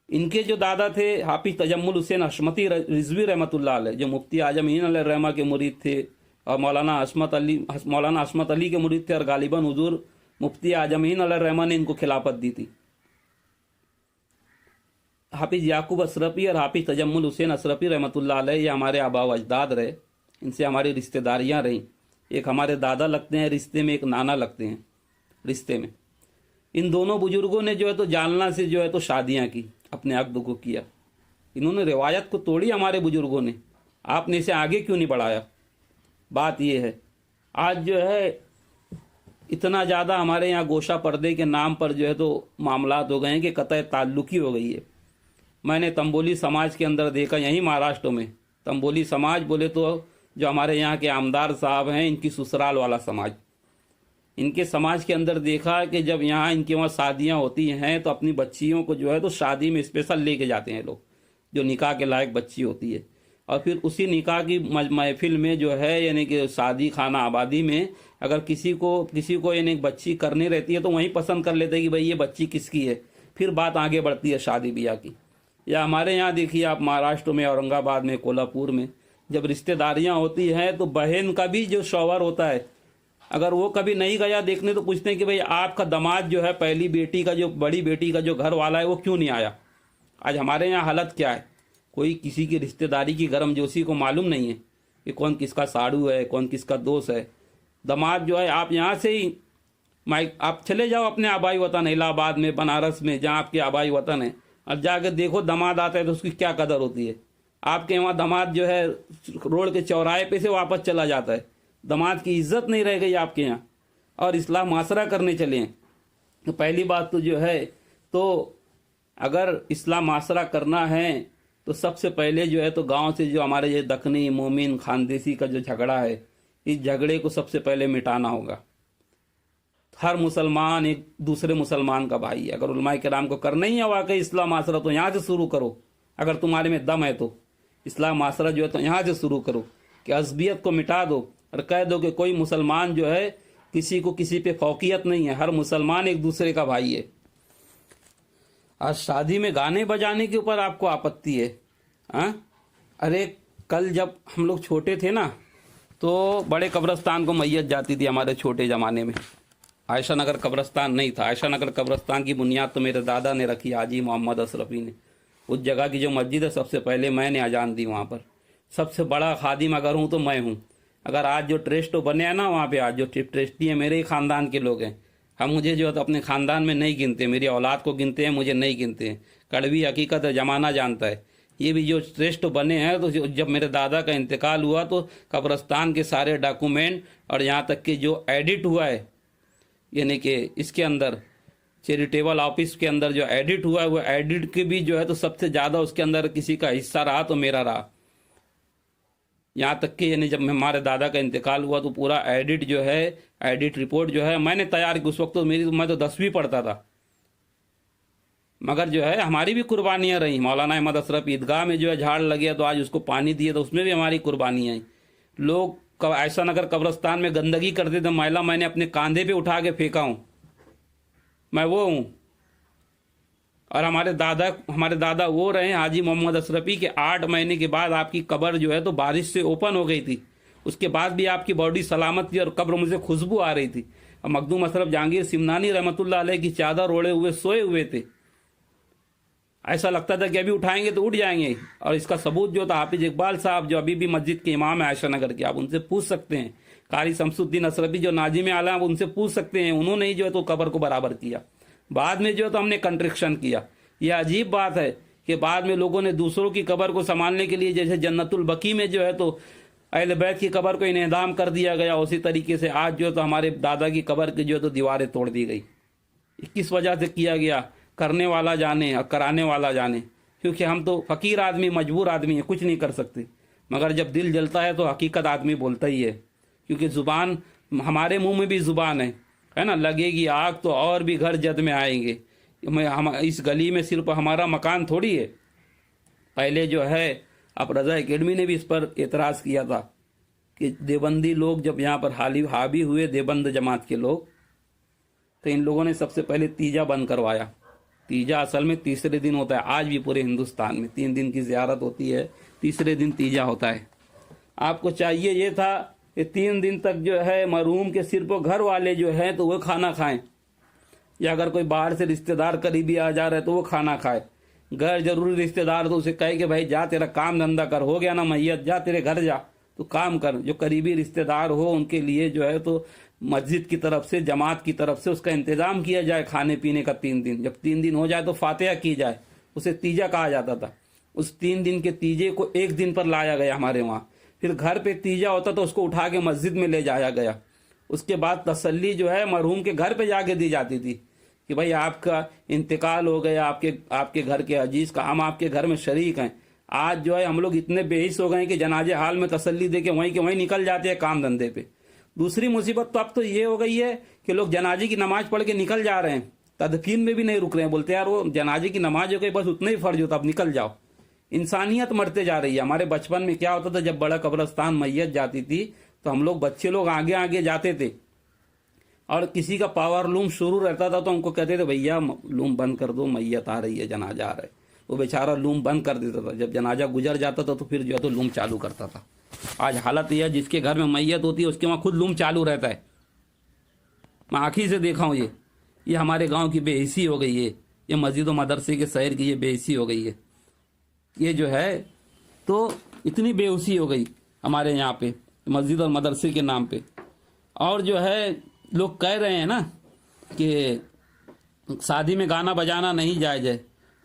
इनके जो दादा थे हाफिज तजम्मुल हुसैन हशमती रिजवी रहमतुल्लाह अलैह, जो मुफ्ती आजमीन अलैहिर्रहमा के मुरीद थे और मौलाना अस्मत अली के मुरीद थे, और गालिबन हुजूर मुफ्ती आजमीन अलैहिर्रहमा ने इनको खिलाफत दी थी। हाफिज याकूब अशरफी और हाफिज तजम्मुल हुसैन अशरफी रहमतुल्लाह अलैह ये हमारे आबा व अजदाद रहे। इनसे हमारी रिश्तेदारियाँ रहीं। एक हमारे दादा लगते हैं रिश्ते में, एक नाना लगते हैं रिश्ते में। इन दोनों बुजुर्गों ने जो है तो जालना से जो है तो शादियाँ की, अपने अक़द को किया। इन्होंने रिवायत को तोड़ी हमारे बुजुर्गों ने। आपने इसे आगे क्यों नहीं बढ़ाया? बात यह है आज जो है इतना ज़्यादा हमारे यहाँ गोशा पर्दे के नाम पर जो है तो मामलात हो गए हैं कि कतई ताल्लुकी हो गई है। मैंने तंबोली समाज के अंदर देखा, यहीं महाराष्ट्र में तंबोली समाज बोले तो जो हमारे यहाँ के आमदार साहब हैं इनकी ससुराल वाला समाज, इनके समाज के अंदर देखा कि जब यहाँ इनके वहाँ शादियाँ होती हैं तो अपनी बच्चियों को जो है तो शादी में स्पेशल लेके जाते हैं लोग, जो निकाह के लायक बच्ची होती है। और फिर उसी निकाह की महफिल में जो है यानी कि शादी खाना आबादी में अगर किसी को यानी बच्ची करनी रहती है तो वहीं पसंद कर लेते हैं कि भाई ये बच्ची किसकी है, फिर बात आगे बढ़ती है शादी ब्याह की। या हमारे यहाँ देखिए आप महाराष्ट्र में, औरंगाबाद में, कोल्हापुर में जब रिश्तेदारियाँ होती हैं तो बहन का भी जो शौहर होता है अगर वो कभी नहीं गया देखने तो पूछते हैं कि भाई आपका दामाद जो है पहली बेटी का जो बड़ी बेटी का जो घर वाला है वो क्यों नहीं आया। आज हमारे यहाँ हालत क्या है, कोई किसी की रिश्तेदारी की गर्मजोशी को मालूम नहीं है कि कौन किसका साड़ू है, कौन किसका दोस्त है। दामाद जो है आप यहाँ से ही आप चले जाओ अपने आबाई वतन इलाहाबाद में, बनारस में, जहाँ आपके आबाई वतन है, और जाकर देखो दामाद आता है तो उसकी क्या कदर होती है। आपके वहाँ दामाद जो है रोड के चौराहे पे से वापस चला जाता है, दामाद की इज्जत नहीं रह गई आपके यहाँ, और इस्लाह माशरा करने चले हैं। तो पहली बात तो जो है तो अगर इस्लाह माशरा करना है तो सबसे पहले जो है तो गांव से जो हमारे ये दखनी मोमिन खानदेशी का जो झगड़ा है, इस झगड़े को सबसे पहले मिटाना होगा। हर मुसलमान एक दूसरे मुसलमान का भाई है। अगर उलमाए किराम को करना ही है वाकई इस्लाह माशरा तो यहाँ से शुरू करो। अगर तुम्हारे में दम है तो इस्लाह माशरा जो है तो यहाँ से शुरू करो कि अज़बियत को मिटा दो और कह दो कि कोई मुसलमान जो है किसी को किसी पे फौकियत नहीं है, हर मुसलमान एक दूसरे का भाई है। आज शादी में गाने बजाने के ऊपर आपको आपत्ति है। अरे कल जब हम लोग छोटे थे ना तो बड़े कब्रस्तान को मैयत जाती थी हमारे छोटे ज़माने में। आयशा नगर कब्रस्तान नहीं था, आयशा नगर कब्रस्तान की बुनियाद तो मेरे दादा ने रखी, हाजी मोहम्मद अशरफी ने। उस जगह की जो मस्जिद है सबसे पहले मैंने अजान दी वहाँ पर। सबसे बड़ा खादिम अगर हूँ तो मैं हूँ। अगर आज जो ट्रस्ट बने हैं ना वहाँ पे, आज जो ट्रस्टी है मेरे ही ख़ानदान के लोग हैं। हम मुझे जो है तो अपने ख़ानदान में नहीं गिनते, मेरी औलाद को गिनते हैं, मुझे नहीं गिनते हैं। कड़वी हकीकत है, ज़माना जानता है। ये भी जो ट्रस्ट बने हैं तो जब मेरे दादा का इंतकाल हुआ तो कब्रस्तान के सारे डॉक्यूमेंट और यहाँ तक कि जो एडिट हुआ है यानी कि इसके अंदर चैरिटेबल ऑफिस के अंदर जो एडिट हुआ है वो एडिट के भी जो है तो सबसे ज़्यादा उसके अंदर किसी का हिस्सा रहा तो मेरा रहा। यहाँ तक कि यानी जब हमारे दादा का इंतकाल हुआ तो पूरा एडिट जो है, एडिट रिपोर्ट जो है मैंने तैयार की। उस वक्त तो मैं तो 10वीं पढ़ता था, मगर जो है हमारी भी कुर्बानियाँ रही। मौलाना अहमद अशरफ ईदगाह में जो है झाड़ लगे तो आज उसको पानी दिए तो उसमें भी हमारी कुर्बानियाँ आई। लोग आयशा नगर कब्रस्तान में गंदगी करते थे, मैला मैंने अपने कंधे पे उठा के फेंका हूँ, मैं वो हूँ। और हमारे दादा वो रहे हाजी मोहम्मद अशरफी के 8 महीने के बाद आपकी कब्र जो है तो बारिश से ओपन हो गई थी। उसके बाद भी आपकी बॉडी सलामत थी और कब्र मुझे खुशबू आ रही थी। और मखदूम अशरफ जहांगीर सिमनानी रहमतुल्लाह अलैह की चादर ओढ़े हुए सोए हुए थे। ऐसा लगता था कि अभी उठाएंगे तो उठ जाएंगे। और इसका सबूत जो था हाफिज इकबाल साहब जो अभी भी मस्जिद के इमाम है आयशा नगर के, आप उनसे पूछ सकते हैं। कारी शमसुद्दीन अशरफी जो नाजिम आला आप उनसे पूछ सकते हैं, उन्होंने ही जो है तो कब्र को बराबर किया। बाद में जो है तो हमने कंस्ट्रक्शन किया। यह अजीब बात है कि बाद में लोगों ने दूसरों की कब्र को संभालने के लिए, जैसे जन्नतुल बकी में जो है तो अहले बैत की कब्र को इनेदाम कर दिया गया, उसी तरीके से आज जो है तो हमारे दादा की कब्र की जो है तो दीवारें तोड़ दी गई। किस वजह से किया गया, करने वाला जाने और कराने वाला जाने। क्योंकि हम तो फ़कीर आदमी, मजबूर आदमी है, कुछ नहीं कर सकते। मगर जब दिल जलता है तो हकीकत आदमी बोलता ही है। क्योंकि ज़ुबान, हमारे मुंह में भी ज़ुबान है ना। लगेगी आग तो और भी घर जद में आएंगे। हम इस गली में सिर्फ हमारा मकान थोड़ी है। पहले जो है अब रज़ा एकेडमी ने भी इस पर एतराज़ किया था कि देवबंदी लोग जब यहाँ पर हावी हुए, देवबंद जमात के लोग, तो इन लोगों ने सबसे पहले तीजा बंद करवाया। तीजा असल में तीसरे दिन होता है। आज भी पूरे हिंदुस्तान में 3 दिन की ज़ियारत होती है, तीसरे दिन तीजा होता है। आपको चाहिए ये था कि 3 दिन तक जो है मरहूम के सिर पर घर वाले जो हैं तो वो खाना खाएं, या अगर कोई बाहर से रिश्तेदार करीबी आ जा रहा है तो वो खाना खाए। गैर जरूरी रिश्तेदार तो उसे कहे कि भाई जा तेरा काम धंधा कर, हो गया ना मैयत, जा तेरे घर जा तो काम कर। जो करीबी रिश्तेदार हो उनके लिए जो है तो मस्जिद की तरफ से, जमात की तरफ से उसका इंतज़ाम किया जाए खाने पीने का 3 दिन। जब 3 दिन हो जाए तो फातिहा की जाए, उसे तीजा कहा जाता था। उस 3 दिन के तीजे को 1 दिन पर लाया गया हमारे वहाँ। फिर घर पे तीजा होता तो उसको उठा के मस्जिद में ले जाया गया। उसके बाद तसल्ली जो है मरहूम के घर पे जाके दी जाती थी कि भाई आपका इंतकाल हो गया, आपके घर के अजीज का, हम आपके घर में शरीक हैं। आज जो है हम लोग इतने बेहिस हो गए कि जनाजे हाल में तसल्ली दे के वहीं के वहीं निकल जाते हैं काम धंधे पे। दूसरी मुसीबत तो अब तो ये हो गई है कि लोग जनाजे की नमाज पढ़ के निकल जा रहे हैं, तदफीन में भी नहीं रुक रहे हैं, बोलते यार वो जनाजे की नमाज हो गई, बस उतना ही फर्ज होता, अब निकल जाओ। इंसानियत मरते जा रही है। हमारे बचपन में क्या होता था, जब बड़ा कब्रस्तान मैयत जाती थी तो हम लोग बच्चे लोग आगे आगे जाते थे, और किसी का पावर लूम शुरू रहता था तो हमको कहते थे भैया लूम बंद कर दो, मैयत आ रही है, जनाजा आ रहा है। वो बेचारा लूम बंद कर देता था, जब जनाजा गुजर जाता था तो फिर जो है तो लूम चालू करता था। आज हालत यह है, जिसके घर में मैयत होती है उसके वहाँ खुद लूम चालू रहता है। मैं आँखी से देखा हूँ ये हमारे गांव की बेहिसी हो गई है, ये मस्जिद और मदरसे के शहर की ये बेहिसी हो गई है। ये जो है तो इतनी बेहुसी हो गई हमारे यहाँ पे मस्जिद और मदरसे के नाम पे। और जो है लोग कह रहे हैं ना कि शादी में गाना बजाना नहीं जायज़ है,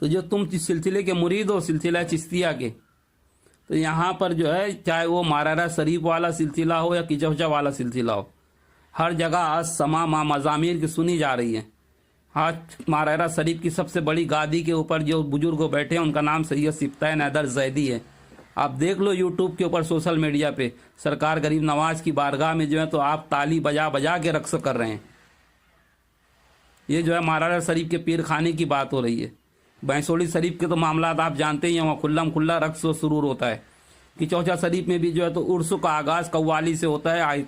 तो जो तुम इस सिलसिले के मुरीद हो, सिलसिला चिश्तिया के, तो यहाँ पर जो है चाहे वो मारारा शरीफ वाला सिलसिला हो या किचौचा वाला सिलसिला हो, हर जगह आज समा माँ मज़ामीर की सुनी जा रही है। आज मारारा शरीफ की सबसे बड़ी गादी के ऊपर जो बुजुर्ग बैठे हैं उनका नाम सैयद सिफ्ताह हैदर जैदी है। आप देख लो यूट्यूब के ऊपर, सोशल मीडिया पे, सरकार गरीब नवाज की बारगाह में जो है तो आप ताली बजा बजा के रक्स कर रहे हैं। ये जो है मारारा शरीफ के पीर खाने की बात हो रही है। भैंसोली शरीफ के तो मामला आप जानते ही हैं, वहाँ खुल्लम खुल्ला रक्स सुरूर होता है। किचौचा शरीफ में भी जो है तो उर्स का आगाज़ कव्वाली से होता है,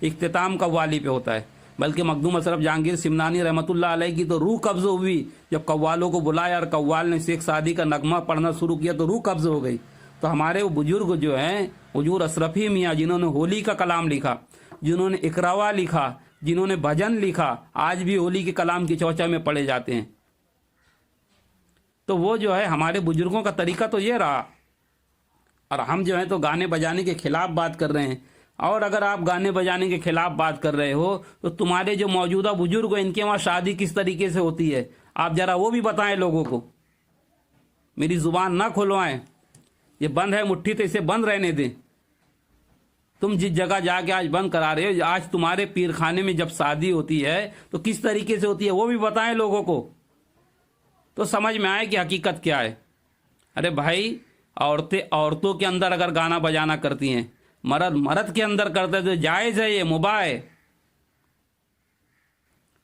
इख्तिताम कव्वाली पे होता है। बल्कि मखदूम अशरफ जहांगीर सिमनानी रहमतुल्लाह अलैह की तो रूह कब्ज़ हुई जब कव्वालों को बुलाया और कव्वाल ने शेख सादी का नगमा पढ़ना शुरू किया तो रूह कब्ज़ हो गई। तो हमारे वो बुजुर्ग जो हैं हुजूर अशरफी मियाँ, जिन्होंने होली का कलाम लिखा, जिन्होंने इकरावा लिखा, जिन्होंने भजन लिखा, आज भी होली के कलाम किचौचा में पढ़े जाते हैं। तो वो जो है हमारे बुजुर्गों का तरीका तो ये रहा, और हम जो है तो गाने बजाने के खिलाफ बात कर रहे हैं। और अगर आप गाने बजाने के खिलाफ बात कर रहे हो तो तुम्हारे जो मौजूदा बुजुर्ग हो इनके वहाँ शादी किस तरीके से होती है, आप जरा वो भी बताएं लोगों को। मेरी जुबान ना खुलवाएं, ये बंद है मुट्ठी तो इसे बंद रहने दें। तुम जिस जगह जाके आज बंद करा रहे हो, आज तुम्हारे पीर खाने में जब शादी होती है तो किस तरीके से होती है वो भी बताएं लोगों को, तो समझ में आए कि हकीकत क्या है। अरे भाई, औरतों के अंदर अगर गाना बजाना करती हैं, मर्द के अंदर करते हैं तो जायज़ है, ये मुबाह है।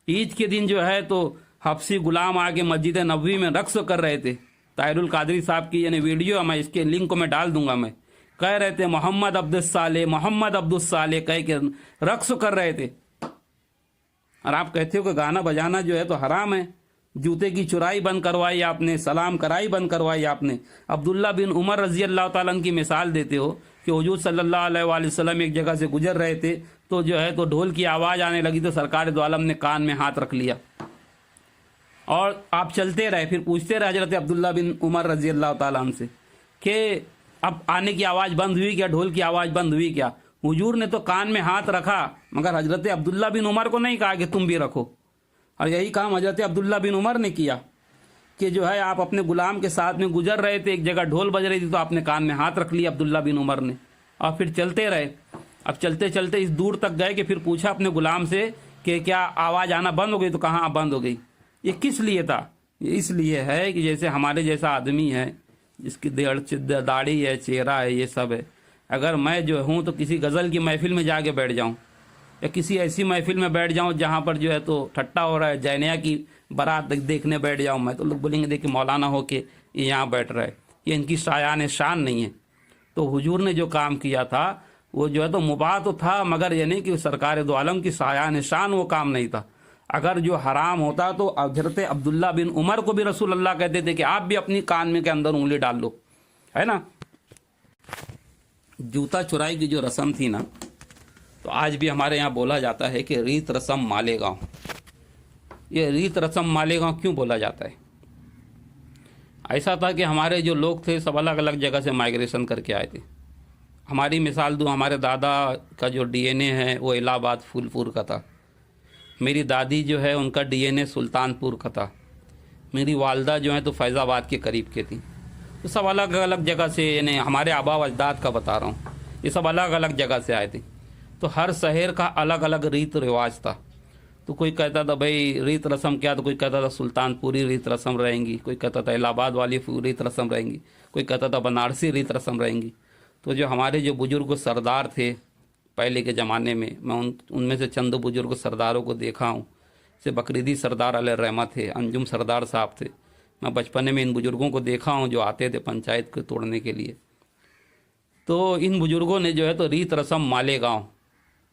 ईद के दिन जो है तो हफ्सी गुलाम आके मस्जिद नबवी में रक्स कर रहे थे। ताहिरुल कादरी साहब की यानी वीडियो, मैं इसके लिंक को मैं डाल दूंगा, मैं कह रहे थे मोहम्मद अब्दुस साले कह के रक्स कर रहे थे। और आप कहते हो कि गाना बजाना जो है तो हराम है। जूते की चुराई बंद करवाई आपने, सलाम कराई बंद करवाई आपने। अब्दुल्ला बिन उमर रजी अल्लाह ताला की मिसाल देते हो कि हुजूर सल्लल्लाहु अलैहि वसल्लम एक जगह से गुजर रहे थे तो जो है तो ढोल की आवाज़ आने लगी तो सरकार दो आलम ने कान में हाथ रख लिया और आप चलते रहे। फिर पूछते रहे हजरत अब्दुल्ला बिन उमर रजी अल्लाह ताला से कि अब आने की आवाज़ बंद हुई क्या, ढोल की आवाज़ बंद हुई क्या? हुजूर ने तो कान में हाथ रखा, मगर हजरत अब्दुल्ला बिन उमर को नहीं कहा कि तुम भी रखो। और यही काम हजरत अब्दुल्ला बिन उमर ने किया कि जो है आप अपने गुलाम के साथ में गुजर रहे थे, एक जगह ढोल बज रही थी तो आपने कान में हाथ रख लिया अब्दुल्ला बिन उमर ने, और फिर चलते रहे। अब चलते चलते इस दूर तक गए कि फिर पूछा अपने गुलाम से कि क्या आवाज़ आना बंद हो गई? तो कहाँ बंद हो गई। ये किस लिए था? ये इसलिए है कि जैसे हमारे जैसा आदमी है जिसकी दाढ़ी है, चेहरा है, ये सब है, अगर मैं जो हूँ तो किसी गज़ल की महफिल में जाके बैठ जाऊँ या किसी ऐसी महफिल में बैठ जाऊँ जहाँ पर जो है तो ठट्टा हो रहा है, जैनिया की बारात देखने बैठ जाऊँ मैं, तो लोग बोलेंगे देखिए मौलाना हो के ये यहाँ बैठ रहा है, ये इनकी शायान शान नहीं है। तो हुजूर ने जो काम किया था वो जो है तो मुबाह तो था, मगर ये नहीं कि सरकार दो आलम की शायान शान वो काम नहीं था। अगर जो हराम होता तो हजरत अब्दुल्ला बिन उमर को भी रसूल अल्लाह कहते थे कि आप भी अपनी कान में के अंदर उंगली डाल लो, है ना। जूता चुराई की जो रस्म थी ना, तो आज भी हमारे यहाँ बोला जाता है कि रीत रस्म मालेगांव। ये रीत रस्म मालेगांव क्यों बोला जाता है? ऐसा था कि हमारे जो लोग थे सब अलग अलग जगह से माइग्रेशन करके आए थे। हमारी मिसाल दूँ, हमारे दादा का जो डीएनए है वो इलाहाबाद फूलपुर का था। मेरी दादी जो है उनका डीएनए सुल्तानपुर का था। मेरी वालदा जो है तो फैज़ाबाद के करीब के थी। तो सब अलग अलग जगह से, यानी हमारे आबा व अजदाद का बता रहा हूँ, ये सब अलग अलग जगह से आए थे। तो हर शहर का अलग अलग रीत रिवाज था। तो कोई कहता था भाई रीत रस्म क्या, तो कोई कहता था सुल्तानपुरी रीत रस्म रहेंगी, कोई कहता था इलाहाबाद वाली रीत रस्म रहेंगी, कोई कहता था बनारसी रीत रस्म रहेंगी। तो जो हमारे जो बुजुर्ग सरदार थे, पहले के ज़माने में। मैं उनमें से चंद बुजुर्ग सरदारों को देखा हूँ। से बकरीदी सरदार अलैहि रहमत थे, अंजुम सरदार साहब थे। मैं बचपने में इन बुज़ुर्गों को देखा हूँ जो आते थे पंचायत को तोड़ने के लिए। तो इन बुज़ुर्गों ने जो है तो रीत रस्म मालेगांव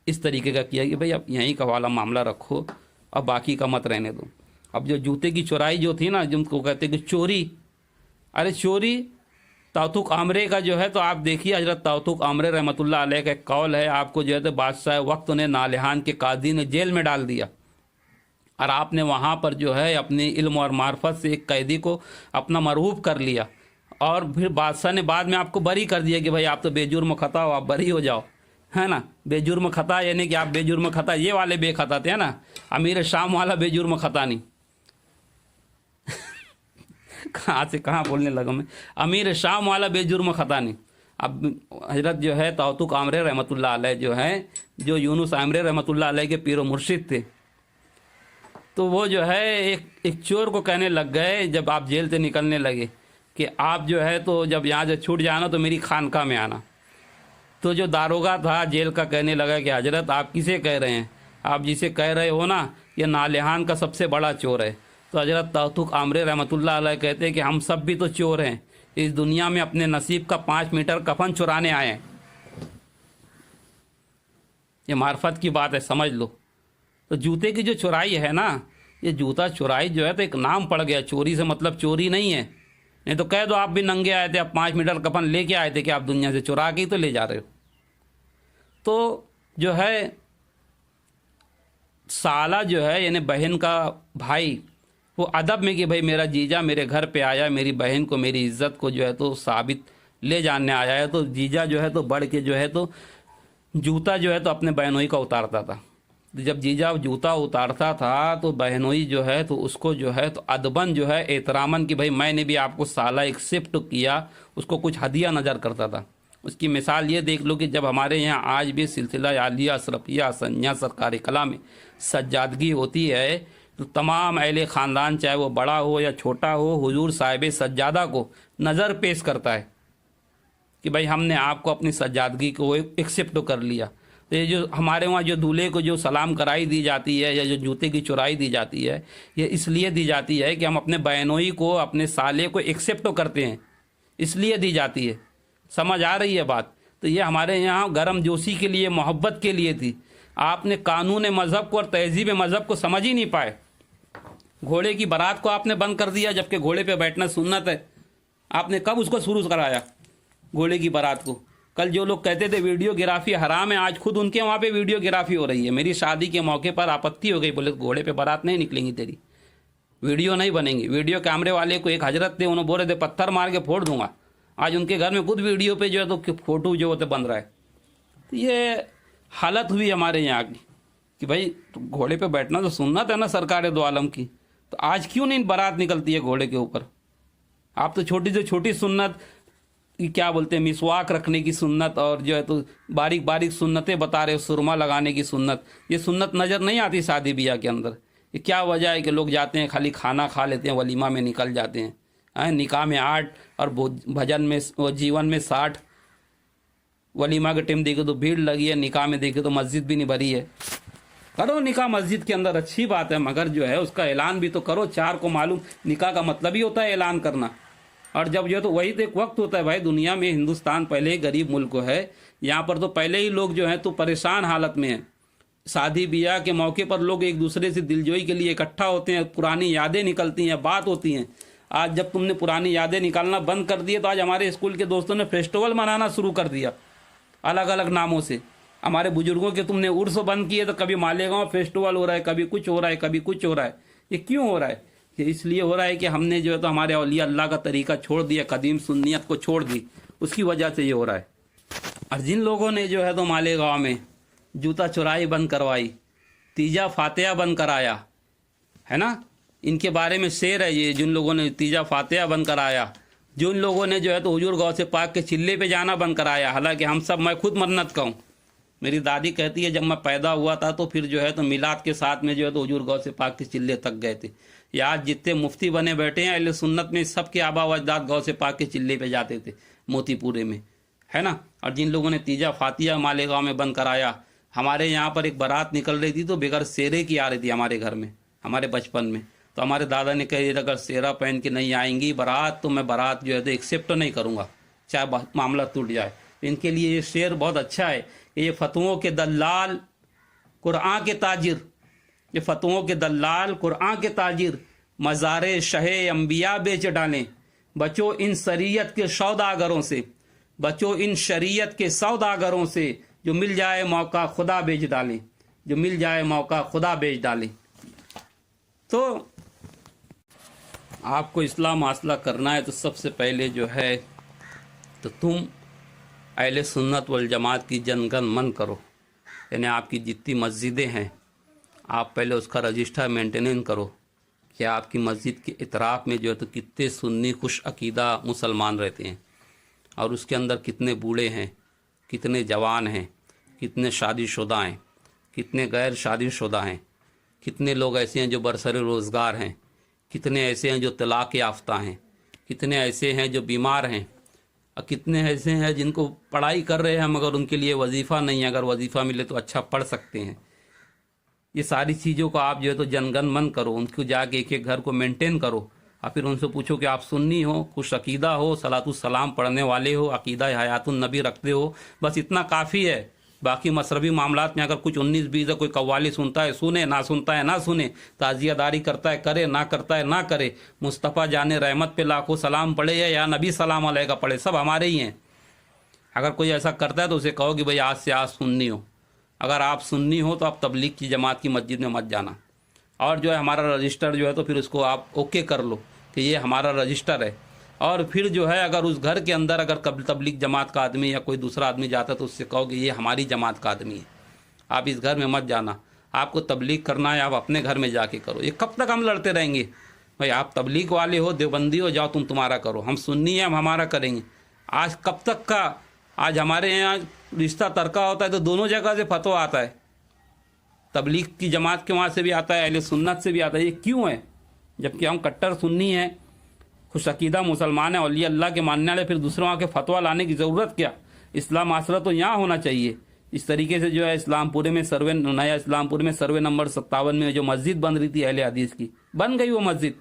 इस तरीके का किया कि भाई अब यहीं का वाला मामला रखो, अब बाकी का मत रहने दो। अब जो जूते की चोराई जो थी ना, जिनको कहते कि चोरी, अरे चोरी ताउतुक आमरे का जो है तो आप देखिए हजरत ताउतुक आमरे रहमतुल्लाह अलैह का एक कौल है, आपको जो है तो बादशाह वक्त ने नालिहान के काजी ने जेल में डाल दिया और आपने वहाँ पर जो है अपने इल्म और मार्फत से एक कैदी को अपना मरहूब कर लिया और फिर बादशाह ने बाद में आपको बरी कर दिया कि भाई आप तो बेजुर्म खता हो, आप बरी हो जाओ, है ना। बेजुर्म खता यानी कि आप बेजुर्म खता, ये वाले बेखता थे ना, अमीर शाम वाला बेजुर्म खता नहीं। कहाँ से कहाँ बोलने लगा मैं, अमीर शाम वाला बेजुर्म खता नहीं। अब हजरत जो है ताउतुक आमरे रहमतुल्लाह अलैह जो हैं, जो यूनुस आमरे रहमतुल्लाह अलैह के पीर मुर्शिद थे, तो वो जो है एक चोर को कहने लग गए जब आप जेल से निकलने लगे कि आप जो है तो जब यहाँ से छूट जाना तो मेरी खानका में आना। तो जो दारोगा था जेल का कहने लगा कि हजरत आप किसे कह रहे हैं, आप जिसे कह रहे हो ना ये नालिहान का सबसे बड़ा चोर है। तो हजरत ताउतुक आमरे रहमतुल्लाह अलैह कहते हैं कि हम सब भी तो चोर हैं, इस दुनिया में अपने नसीब का 5 मीटर कफन चुराने आए हैं। ये मार्फत की बात है, समझ लो। तो जूते की जो चुराई है ना, ये जूता चुराई जो है तो एक नाम पड़ गया, चोरी से मतलब चोरी नहीं है। नहीं तो कह दो आप भी नंगे आए थे, आप 5 मीटर कफन लेके आए थे कि आप दुनिया से चुरा के ही तो ले जा रहे हो। तो जो है साला जो है यानी बहन का भाई, वो अदब में कि भाई मेरा जीजा मेरे घर पे आया, मेरी बहन को मेरी इज्जत को जो है तो साबित ले जानने आया है, तो जीजा जो है तो बढ़ के जो है तो जूता जो है तो अपने बहनोई का उतारता था। जब जीजा जूता उतारता था तो बहनोई जो है तो उसको जो है तो अदबन जो है एहतरामन कि भाई मैंने भी आपको साला एक्सेप्ट किया, उसको कुछ हदिया नज़र करता था। उसकी मिसाल ये देख लो कि जब हमारे यहाँ आज भी सिलसिला आलिया अशरफिया संज्ञा सरकारी कला में सज्जादगी होती है तो तमाम अहले ख़ानदान चाहे वो बड़ा हो या छोटा हो, हुजूर साहिब सज्जादा को नज़र पेश करता है कि भाई हमने आपको अपनी सज्जादगी को एक्सेप्ट कर लिया। तो ये जो हमारे वहाँ जो दूल्हे को जो सलाम कराई दी जाती है या जो जूते की चुराई दी जाती है, ये इसलिए दी जाती है कि हम अपने बहनोई को, अपने साले को एक्सेप्ट करते हैं, इसलिए दी जाती है। समझ आ रही है बात। तो ये हमारे यहाँ गर्म जोशी के लिए, मोहब्बत के लिए थी। आपने कानून मज़हब को और तहजीब मज़हब को समझ ही नहीं पाए। घोड़े की बारात को आपने बंद कर दिया, जबकि घोड़े पे बैठना सुन्नत है। आपने कब उसको शुरू कराया घोड़े की बारात को? कल जो लोग कहते थे वीडियोग्राफी हराम है, आज खुद उनके वहाँ पे वीडियोग्राफी हो रही है। मेरी शादी के मौके पर आपत्ति हो गई, बोले घोड़े पे बारात नहीं निकलेंगी, तेरी वीडियो नहीं बनेंगी। वीडियो कैमरे वाले को एक हजरत थे, उन्होंने बोले थे पत्थर मार के फोड़ दूंगा। आज उनके घर में खुद वीडियो पे जो है तो फोटो जो होते बन रहा है। तो ये हालत हुई हमारे यहाँ की कि भाई तो घोड़े पे बैठना तो सुन्नत है ना सरकार दो आलम की, तो आज क्यों नहीं बारात निकलती है घोड़े के ऊपर? आप तो छोटी से छोटी सुन्नत क्या बोलते हैं, मिसवाक रखने की सुन्नत और जो है तो बारीक बारीक सुन्नतें बता रहे हो, सुरमा लगाने की सुन्नत। ये सुन्नत नज़र नहीं आती शादी ब्याह के अंदर। ये क्या वजह है कि लोग जाते हैं खाली खाना खा लेते हैं, वलीमा में निकल जाते हैं, निकाह में 8 और भजन में जीवन में 60। वलीमा के टाइम देखे तो भीड़ लगी है, निकाह में देखे तो मस्जिद भी नहीं भरी है। करो निकाह मस्जिद के अंदर, अच्छी बात है, मगर जो है उसका ऐलान भी तो करो। 4 को मालूम निकाह का मतलब ही होता है ऐलान करना। और जब जो तो वही तो एक वक्त होता है भाई, दुनिया में हिंदुस्तान पहले ही गरीब मुल्क है, यहाँ पर तो पहले ही लोग जो हैं तो परेशान हालत में हैं। शादी ब्याह के मौके पर लोग एक दूसरे से दिलजोई के लिए इकट्ठा होते हैं, पुरानी यादें निकलती हैं, बात होती हैं। आज जब तुमने पुरानी यादें निकालना बंद कर दिए तो आज हमारे स्कूल के दोस्तों ने फेस्टिवल मनाना शुरू कर दिया अलग अलग नामों से। हमारे बुजुर्गों के तुमने उर्स बंद किए तो कभी मालेगांव फेस्टिवल हो रहा है, कभी कुछ हो रहा है, कभी कुछ हो रहा है। ये क्यों हो रहा है? ये इसलिए हो रहा है कि हमने जो है तो हमारे औलिया अल्लाह का तरीका छोड़ दिया, कदीम सुन्नियत को छोड़ दी, उसकी वजह से ये हो रहा है। और जिन लोगों ने जो है तो मालेगांव में जूता चुराई बंद करवाई, तीजा फातिहा बंद कराया, है ना, इनके बारे में शेर है ये। जिन लोगों ने तीजा फातिहा बंद कराया, जिन लोगों ने जो है तो हुजूर गौसे पाक के चिल्ले पे जाना बंद कराया। हालांकि हम सब, मैं खुद मन्नत का हूँ। मेरी दादी कहती है जब मैं पैदा हुआ था तो फिर जो है तो मिलाद के साथ में जो है तो हुजूर गौसे पाक के चिल्ले तक गए थे। या आज जितने मुफ्ती बने बैठे हैं अहले सुन्नत में, सबके आबा व अजदाद गौसे पाक के चिल्ले पे जाते थे मोतीपुरे में, है ना। और जिन लोगों ने तीजा फातिया मालेगांव में बंद कराया, हमारे यहाँ पर एक बारात निकल रही थी तो बगैर सेरे की आ रही थी हमारे घर में, हमारे बचपन में। तो हमारे दादा ने कहा अगर सेरा पहन के नहीं आएंगी बारात तो मैं बारात जो है तो एक्सेप्ट नहीं करूँगा, चाहे मामला टूट जाए। तो इनके लिए ये शेर बहुत अच्छा है कि ये फतवों के दलाल कुरान के ताजिर, ये फतवों के दलाल कुरान के ताजिर मज़ारे शहे अंबिया बेच डालें। बचो इन शरीयत के सौदागरों से, बचो इन शरीयत के सौदागरों से, जो मिल जाए मौका खुदा बेच डालें, जो मिल जाए मौका खुदा बेच डालें। तो आपको इस्लाम हासिल करना है तो सबसे पहले जो है तो तुम अहले सुन्नत वल जमात की जनगण मन करो, यानी आपकी जितनी मस्जिदें हैं आप पहले उसका रजिस्टर मेंटेनेंस करो कि आपकी मस्जिद के इतराफ़ में जो है तो कितने सुन्नी खुश अकीदा मुसलमान रहते हैं, और उसके अंदर कितने बूढ़े हैं, कितने जवान हैं, कितने शादीशुदा हैं, कितने गैर शादीशुदा हैं, कितने लोग ऐसे हैं जो बरसरे रोज़गार हैं, कितने ऐसे हैं जो तलाक़ याफ्ता हैं, कितने ऐसे हैं जो बीमार हैं, और कितने ऐसे हैं जिनको पढ़ाई कर रहे हैं मगर उनके लिए वजीफ़ा नहीं है, अगर वजीफ़ा मिले तो अच्छा पढ़ सकते हैं। ये सारी चीज़ों को आप जो है तो जनगण मन करो, उनको जाके एक एक घर को मेंटेन करो, और फिर उनसे पूछो कि आप सुन्नी हो, खुश अकीदा हो, सलातुस्सलाम पढ़ने वाले हो, अकीदा हयातुन नबी रखते हो, बस इतना काफ़ी है। बाकी मसरबी मामलात में अगर कुछ 19-20 कोई कव्वाली सुनता है सुने, ना सुनता है ना सुने, ताज़ियादारी करता है करे, ना करता है ना करे, मुस्तफ़ा जाने रहमत पे लाखों सलाम पढ़े या नबी सलाम अलैका पढ़े, सब हमारे ही हैं। अगर कोई ऐसा करता है तो उसे कहो कि भाई आज से आज सुन्नी हो। अगर आप सुन्नी हो तो आप तबलीग की जमात की मस्जिद में मत जाना, और जो है हमारा रजिस्टर जो है तो फिर उसको आप ओके कर लो कि ये हमारा रजिस्टर है। और फिर जो है अगर उस घर के अंदर अगर कब तबलीग जमात का आदमी या कोई दूसरा आदमी जाता है तो उससे कहो कि ये हमारी जमात का आदमी है, आप इस घर में मत जाना, आपको तबलीग करना है आप अपने घर में जाके करो। ये कब तक हम लड़ते रहेंगे? भाई आप तबलीग वाले हो, देवबंदी हो, जाओ तुम तुम्हारा करो, हम सुन्नी हैं हम हमारा करेंगे। आज कब तक का, आज हमारे यहाँ रिश्ता तरका होता है तो दोनों जगह से फतवा आता है, तबलीग की जमात के वहाँ से भी आता है, अहले सुन्नत से भी आता है। ये क्यों है? जबकि हम कट्टर सुन्नी हैं, खुश अकीदा मुसलमान है, औलिया अल्लाह के मानने वाले, फिर दूसरों के फतवा लाने की ज़रूरत क्या? इस्लाम आसरा तो यहाँ होना चाहिए। इस तरीके से जो है इस्लामपुर में सर्वे, नया इस्लामपुर में सर्वे नंबर 57 में जो मस्जिद बन रही थी अहले हदीस की, बन गई वो मस्जिद।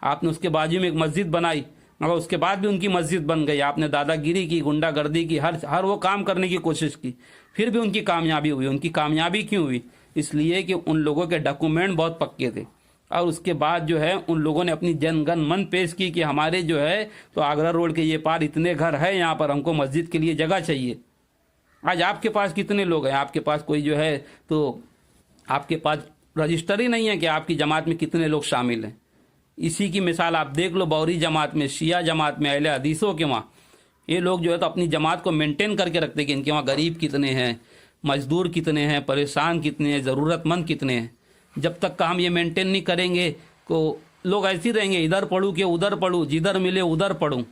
आपने उसके बाजू में एक मस्जिद बनाई, मगर उसके बाद भी उनकी मस्जिद बन गई। आपने दादागिरी की, गुंडागर्दी की, हर वो काम करने की कोशिश की, फिर भी उनकी कामयाबी हुई। उनकी कामयाबी क्यों हुई? इसलिए कि उन लोगों के डॉक्यूमेंट बहुत पक्के थे, और उसके बाद जो है उन लोगों ने अपनी जनगण मन पेश की कि हमारे जो है तो आगरा रोड के ये पार इतने घर है, यहाँ पर हमको मस्जिद के लिए जगह चाहिए। आज आपके पास कितने लोग हैं? आपके पास कोई जो है तो आपके पास रजिस्टर ही नहीं है कि आपकी जमात में कितने लोग शामिल हैं। इसी की मिसाल आप देख लो, बौरी जमात में, शिया जमात में, अहले हदीसों के वहाँ ये लोग जो है तो अपनी जमात को मेंटेन करके रखते हैं कि इनके वहाँ गरीब कितने हैं, मजदूर कितने हैं, परेशान कितने हैं, ज़रूरतमंद कितने हैं। जब तक का हम ये मेंटेन नहीं करेंगे तो लोग ऐसे ही रहेंगे, इधर पढ़ूँ कि उधर पढ़ूँ, जिधर मिले उधर पढ़ूँ।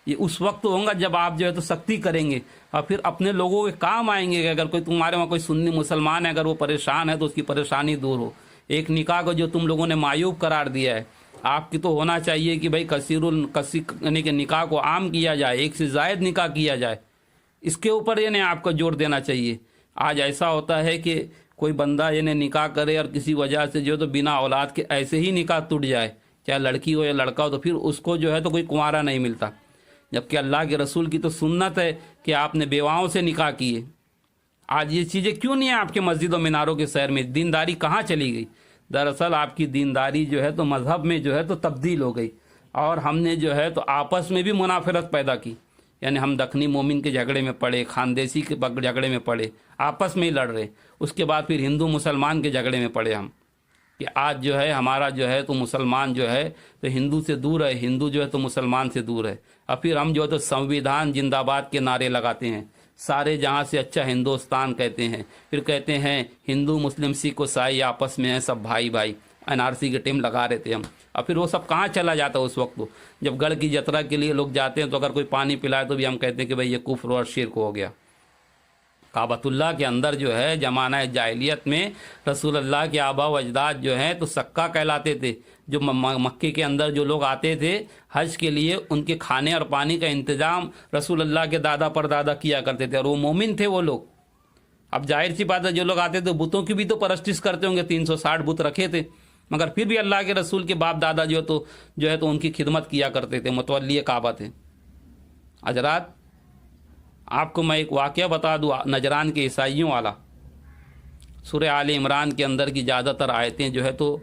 ये उस वक्त होगा जब आप जो है तो सख्ती करेंगे और फिर अपने लोगों के काम आएंगे कि अगर कोई तुम्हारे वहाँ कोई सुन्नी मुसलमान है, अगर वो परेशान है तो उसकी परेशानी दूर हो। एक निकाह को जो तुम लोगों ने मायूब करार दिया है, आपकी तो होना चाहिए कि भाई कसी यानी कि निकाह को आम किया जाए, एक से ज़ायद निकाह किया जाए, इसके ऊपर यानी आपको जोर देना चाहिए। आज ऐसा होता है कि कोई बंदा यानी निकाह करे और किसी वजह से जो तो बिना औलाद के ऐसे ही निकाह टूट जाए, चाहे लड़की हो या लड़का हो, तो फिर उसको जो है तो कोई कुंवारा नहीं मिलता। जबकि अल्लाह के रसूल की तो सुन्नत है कि आपने बेवाओं से निकाह किए। आज ये चीज़ें क्यों नहीं है आपके मस्जिद और मीनारों के शहर में? दीनदारी कहाँ चली गई? दरअसल आपकी दीनदारी जो है तो मज़हब में जो है तो तब्दील हो गई, और हमने जो है तो आपस में भी मुनाफरत पैदा की। यानी हम दखनी मोमिन के झगड़े में पड़े, खानदेसी के झगड़े में पड़े, आपस में ही लड़ रहे। उसके बाद फिर हिंदू मुसलमान के झगड़े में पड़े हम, कि आज जो है हमारा जो है तो मुसलमान जो है तो हिंदू से दूर है, हिंदू जो है तो मुसलमान से दूर है। और फिर हम जो है तो संविधान जिंदाबाद के नारे लगाते हैं, सारे जहाँ से अच्छा हिंदुस्तान कहते हैं, फिर कहते हैं हिंदू मुस्लिम सिख ईसाई आपस में हैं सब भाई भाई, एनआरसी के टीम लगा रहे थे हम। और फिर वो सब कहाँ चला जाता है उस वक्त? तो जब गढ़ की यात्रा के लिए लोग जाते हैं तो अगर कोई पानी पिलाए तो भी हम कहते हैं कि भाई ये कुफ्र और शिर्क हो गया। काबतुल्लाह के अंदर जो है ज़माना जाहिलियत में रसूलुल्लाह के आबा व अजदाद जो हैं तो सक्का कहलाते थे, जो मक्के के अंदर जो लोग आते थे हज के लिए, उनके खाने और पानी का इंतज़ाम रसूल अल्लाह के दादा परदादा किया करते थे, और वो मोमिन थे वो लोग। अब जाहिर सी बात है, जो लोग आते थे बुतों की भी तो परस्तिश करते होंगे, 360 बुत रखे थे, मगर फिर भी अल्लाह के रसूल के बाप दादा जो है तो उनकी खिदमत किया करते थे, मुतवल्ली काबा थे। हजरात, आपको मैं एक वाक़या बता दूँ नजरान के ईसाइयों वाला। सूरह आले इमरान के अंदर की ज़्यादातर आयतें जो है तो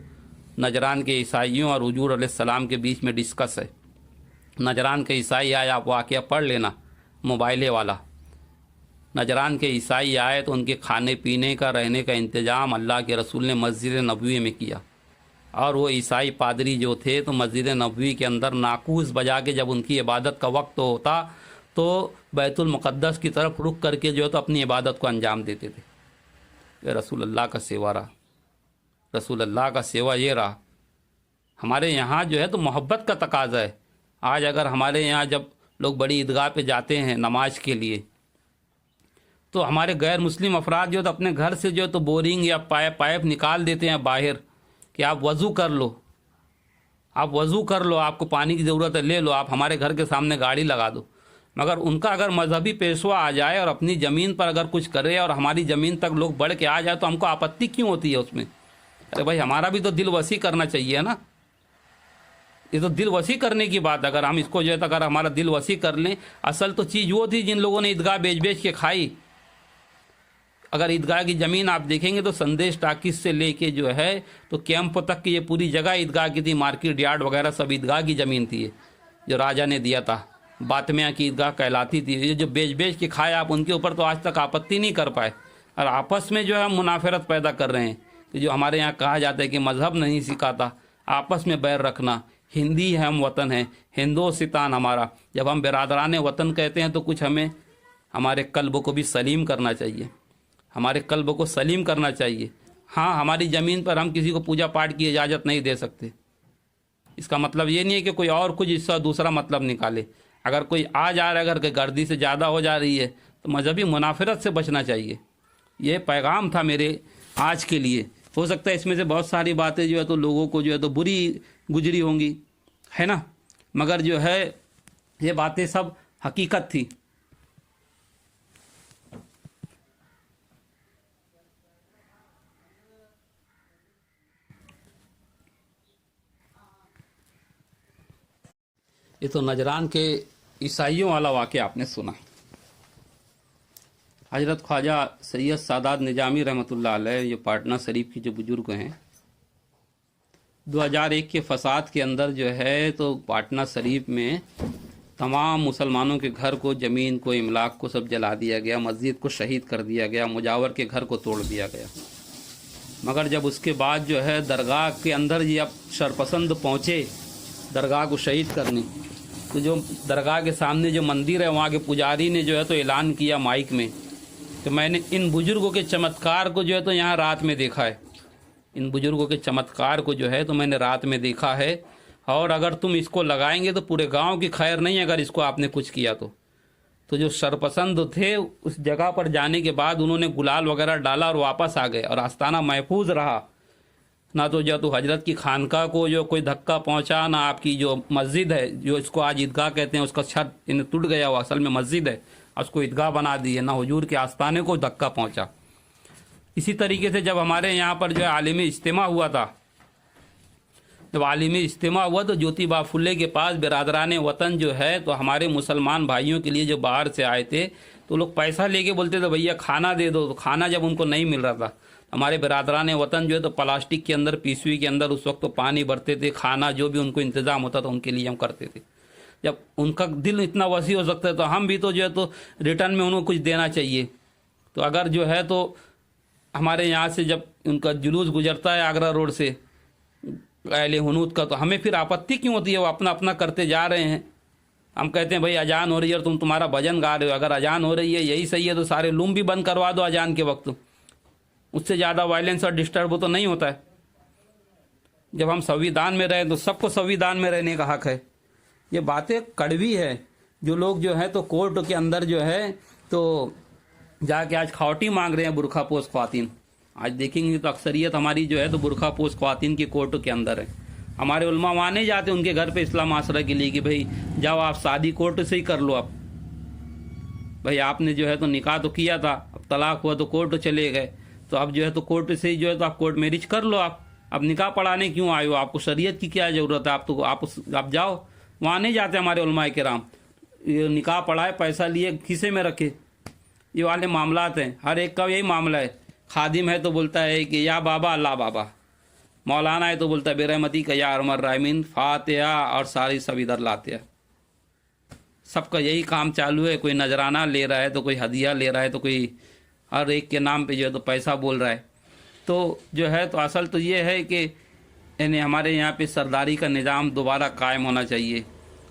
नजरान के ईसाइयों और हुजूर अलैहिस्सलाम के बीच में डिस्कस है। नजरान के ईसाई आए, आप वाक़या पढ़ लेना, मोबाइले वाला। नजरान के ईसाई आए तो उनके खाने पीने का, रहने का इंतज़ाम अल्लाह के रसूल ने मस्जिद नबवी में किया, और वो ईसाई पादरी जो थे तो मस्जिद नबवी के अंदर नाकूस बजा के जब उनकी इबादत का वक्त होता तो बैतुल मुक़द्दस की तरफ रुख करके जो है तो अपनी इबादत को अंजाम देते थे। ये रसूल अल्लाह का सेवा रहा, रसूल अल्लाह का सेवा ये रहा। हमारे यहाँ जो है तो मोहब्बत का तकाजा है। आज अगर हमारे यहाँ जब लोग बड़ी ईदगाह पे जाते हैं नमाज के लिए, तो हमारे गैर मुस्लिम अफराद जो है तो अपने घर से जो है तो बोरिंग या पाइप निकाल देते हैं बाहर कि आप वज़ू कर लो, आप वज़ू कर लो, आपको पानी की ज़रूरत है, ले लो, आप हमारे घर के सामने गाड़ी लगा दो। मगर उनका अगर मजहबी पेशवा आ जाए और अपनी ज़मीन पर अगर कुछ करे और हमारी ज़मीन तक लोग बढ़ के आ जाए तो हमको आपत्ति क्यों होती है उसमें? अरे भाई, हमारा भी तो दिल वसी करना चाहिए ना। ये तो दिल वसी करने की बात। अगर हम इसको जो है अगर हमारा दिल वसी कर लें, असल तो चीज़ वो थी जिन लोगों ने ईदगाह बेच बेच के खाई। अगर ईदगाह की ज़मीन आप देखेंगे तो संदेश टाकिस से लेके जो है तो कैंप तक की ये पूरी जगह ईदगाह की थी, मार्केट यार्ड वगैरह सब ईदगाह की ज़मीन थी, जो राजा ने दिया था। बातमिया की ईदगाह कहलाती थी। ये जो बेच बेच के खाए आप, उनके ऊपर तो आज तक आपत्ति नहीं कर पाए, और आपस में जो है हम मुनाफरत पैदा कर रहे हैं कि जो हमारे यहाँ कहा जाता है कि मज़हब नहीं सिखाता आपस में बैर रखना। हिंदी है, हम वतन हैं, हिंदोस्तान हमारा। जब हम बिरादरान वतन कहते हैं तो कुछ हमें हमारे कल्ब को भी सलीम करना चाहिए, हमारे कल्ब को सलीम करना चाहिए। हाँ, हमारी ज़मीन पर हम किसी को पूजा पाठ की इजाज़त नहीं दे सकते। इसका मतलब ये नहीं है कि कोई और कुछ इसका दूसरा मतलब निकाले। अगर कोई आ जा रहा है, अगर गर्दी से ज़्यादा हो जा रही है तो मजहबी मुनाफरत से बचना चाहिए। ये पैगाम था मेरे आज के लिए। हो सकता है इसमें से बहुत सारी बातें जो है तो लोगों को जो है तो बुरी गुजरी होंगी, है ना, मगर जो है ये बातें सब हकीकत थी। ये तो नजरान के ईसाइयों वाला वाक़या आपने सुना। हजरत ख्वाजा सैयद सादात निजामी रहमतुल्लाह अलैह, ये पाटना शरीफ की जो बुज़ुर्ग हैं, 2001 के फसाद के अंदर जो है तो पाटना शरीफ में तमाम मुसलमानों के घर को, ज़मीन को, इमलाक को सब जला दिया गया, मस्जिद को शहीद कर दिया गया, मुजावर के घर को तोड़ दिया गया। मगर जब उसके बाद जो है दरगाह के अंदर ये अब शरपसंद पहुँचे दरगाह को शहीद करने, तो जो दरगाह के सामने जो मंदिर है वहाँ के पुजारी ने जो है तो ऐलान किया माइक में, तो मैंने इन बुज़ुर्गों के चमत्कार को जो है तो यहाँ रात में देखा है। इन बुज़ुर्गों के चमत्कार को जो है तो मैंने रात में देखा है, और अगर तुम इसको लगाएंगे तो पूरे गांव की खैर नहीं, अगर इसको आपने कुछ किया तो जो शरपसंद थे उस जगह पर जाने के बाद उन्होंने गुलाल वगैरह डाला और वापस आ गए, और आस्ताना महफूज रहा। ना तो जो तो हजरत की खानका को जो कोई धक्का पहुंचा, ना आपकी जो मस्जिद है, जो इसको आज ईदगाह कहते हैं, उसका छत इन टूट गया, वो असल में मस्जिद है, उसको ईदगाह बना दी है, ना हुजूर के आस्ताने को धक्का पहुंचा। इसी तरीके से जब हमारे यहाँ पर जो है आलिमी इज्तिमा हुआ था, जब आलिमी इज्तिमा हुआ तो ज्योतिबा फुले के पास बिरादरान वतन जो है तो हमारे मुसलमान भाइयों के लिए जो बाहर से आए थे तो लोग पैसा लेके बोलते थे भैया खाना दे दो, तो खाना जब उनको नहीं मिल रहा था, हमारे बिरादरान वतन जो है तो प्लास्टिक के अंदर, पीसवी के अंदर उस वक्त तो पानी भरते थे, खाना जो भी उनको इंतज़ाम होता था उनके लिए हम करते थे। जब उनका दिल इतना वसी हो सकता है तो हम भी तो जो है तो रिटर्न में उनको कुछ देना चाहिए। तो अगर जो है तो हमारे यहाँ से जब उनका जुलूस गुजरता है आगरा रोड से अहले हुनूद का, तो हमें फिर आपत्ति क्यों होती है? वो अपना अपना करते जा रहे हैं। हम कहते हैं भाई अजान हो रही है और तुम तुम्हारा भजन गा रहे हो। अगर अजान हो रही है यही सही है तो सारे लूम भी बंद करवा दो अजान के वक्त, उससे ज़्यादा वायलेंस और डिस्टर्ब तो नहीं होता है। जब हम संविधान में रहें तो सबको संविधान में रहने का हक है। ये बातें कड़वी है। जो लोग जो है तो कोर्ट के अंदर जो है तो जाके आज खावटी मांग रहे हैं बुरखापोश ख्वातीन, आज देखेंगे तो अक्सरियत हमारी जो है तो बुरखापोश ख्वातीन की कोर्ट के अंदर है। हमारे उलमा वहाँ नहीं जाते उनके घर पे इस्लाम माशरा के लिए कि भाई जाओ आप शादी कोर्ट से ही कर लो। आप भाई आपने जो है तो निकाह तो किया था, अब तलाक हुआ तो कोर्ट चले गए, तो अब जो है तो कोर्ट से ही जो है तो आप कोर्ट मैरिज कर लो। आप अब निकाह पढ़ाने क्यों आए हो? आपको शरीयत की क्या ज़रूरत है? आप जाओ, वहाँ नहीं जाते हमारे उलमा किराम। ये निकाह पढ़ाए, पैसा लिए, खीसे में रखे, ये वाले मामलात हैं। हर एक का यही मामला है। खादिम है तो बोलता है कि या बाबा अल्लाह बाबा, मौलाना है तो बोलता है बेरहमती का या अरमर रायमीन फातिहा, और सारी सब इधर लाते हैं। सबका यही काम चालू है। कोई नजराना ले रहा है तो कोई हदिया ले रहा है तो कोई हर एक के नाम पे जो है तो पैसा बोल रहा है। तो जो है तो असल तो ये है कि यानी हमारे यहाँ पे सरदारी का निज़ाम दोबारा कायम होना चाहिए।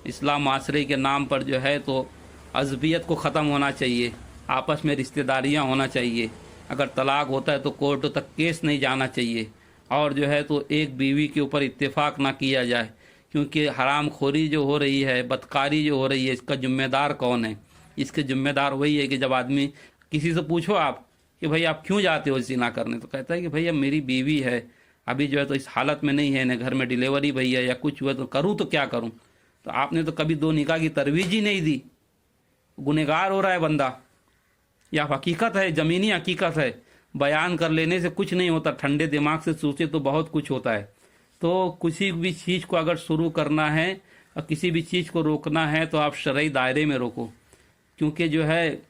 इस्लाम माशरे के नाम पर जो है तो अज़बियत को ख़त्म होना चाहिए, आपस में रिश्तेदारियाँ होना चाहिए। अगर तलाक होता है तो कोर्ट तक केस नहीं जाना चाहिए, और जो है तो एक बीवी के ऊपर इत्तेफाक ना किया जाए, क्योंकि हराम खोरी जो हो रही है, बदकारी जो हो रही है, इसका ज़िम्मेदार कौन है? इसके ज़िम्मेदार वही है कि जब आदमी किसी से पूछो आप कि भाई आप क्यों जाते हो ज़िना करने, तो कहता है कि भैया मेरी बीवी है, अभी जो है तो इस हालत में नहीं है, न घर में डिलीवरी भई है या कुछ हुआ, तो करूँ तो क्या करूँ? तो आपने तो कभी दो निकाह की तरवीज ही नहीं दी। गुनहगार हो रहा है बंदा। या हकीकत है, ज़मीनी हकीकत है, बयान कर लेने से कुछ नहीं होता, ठंडे दिमाग से सोचे तो बहुत कुछ होता है। तो किसी भी चीज़ को अगर शुरू करना है और किसी भी चीज़ को रोकना है तो आप शरई दायरे में रोको, क्योंकि जो है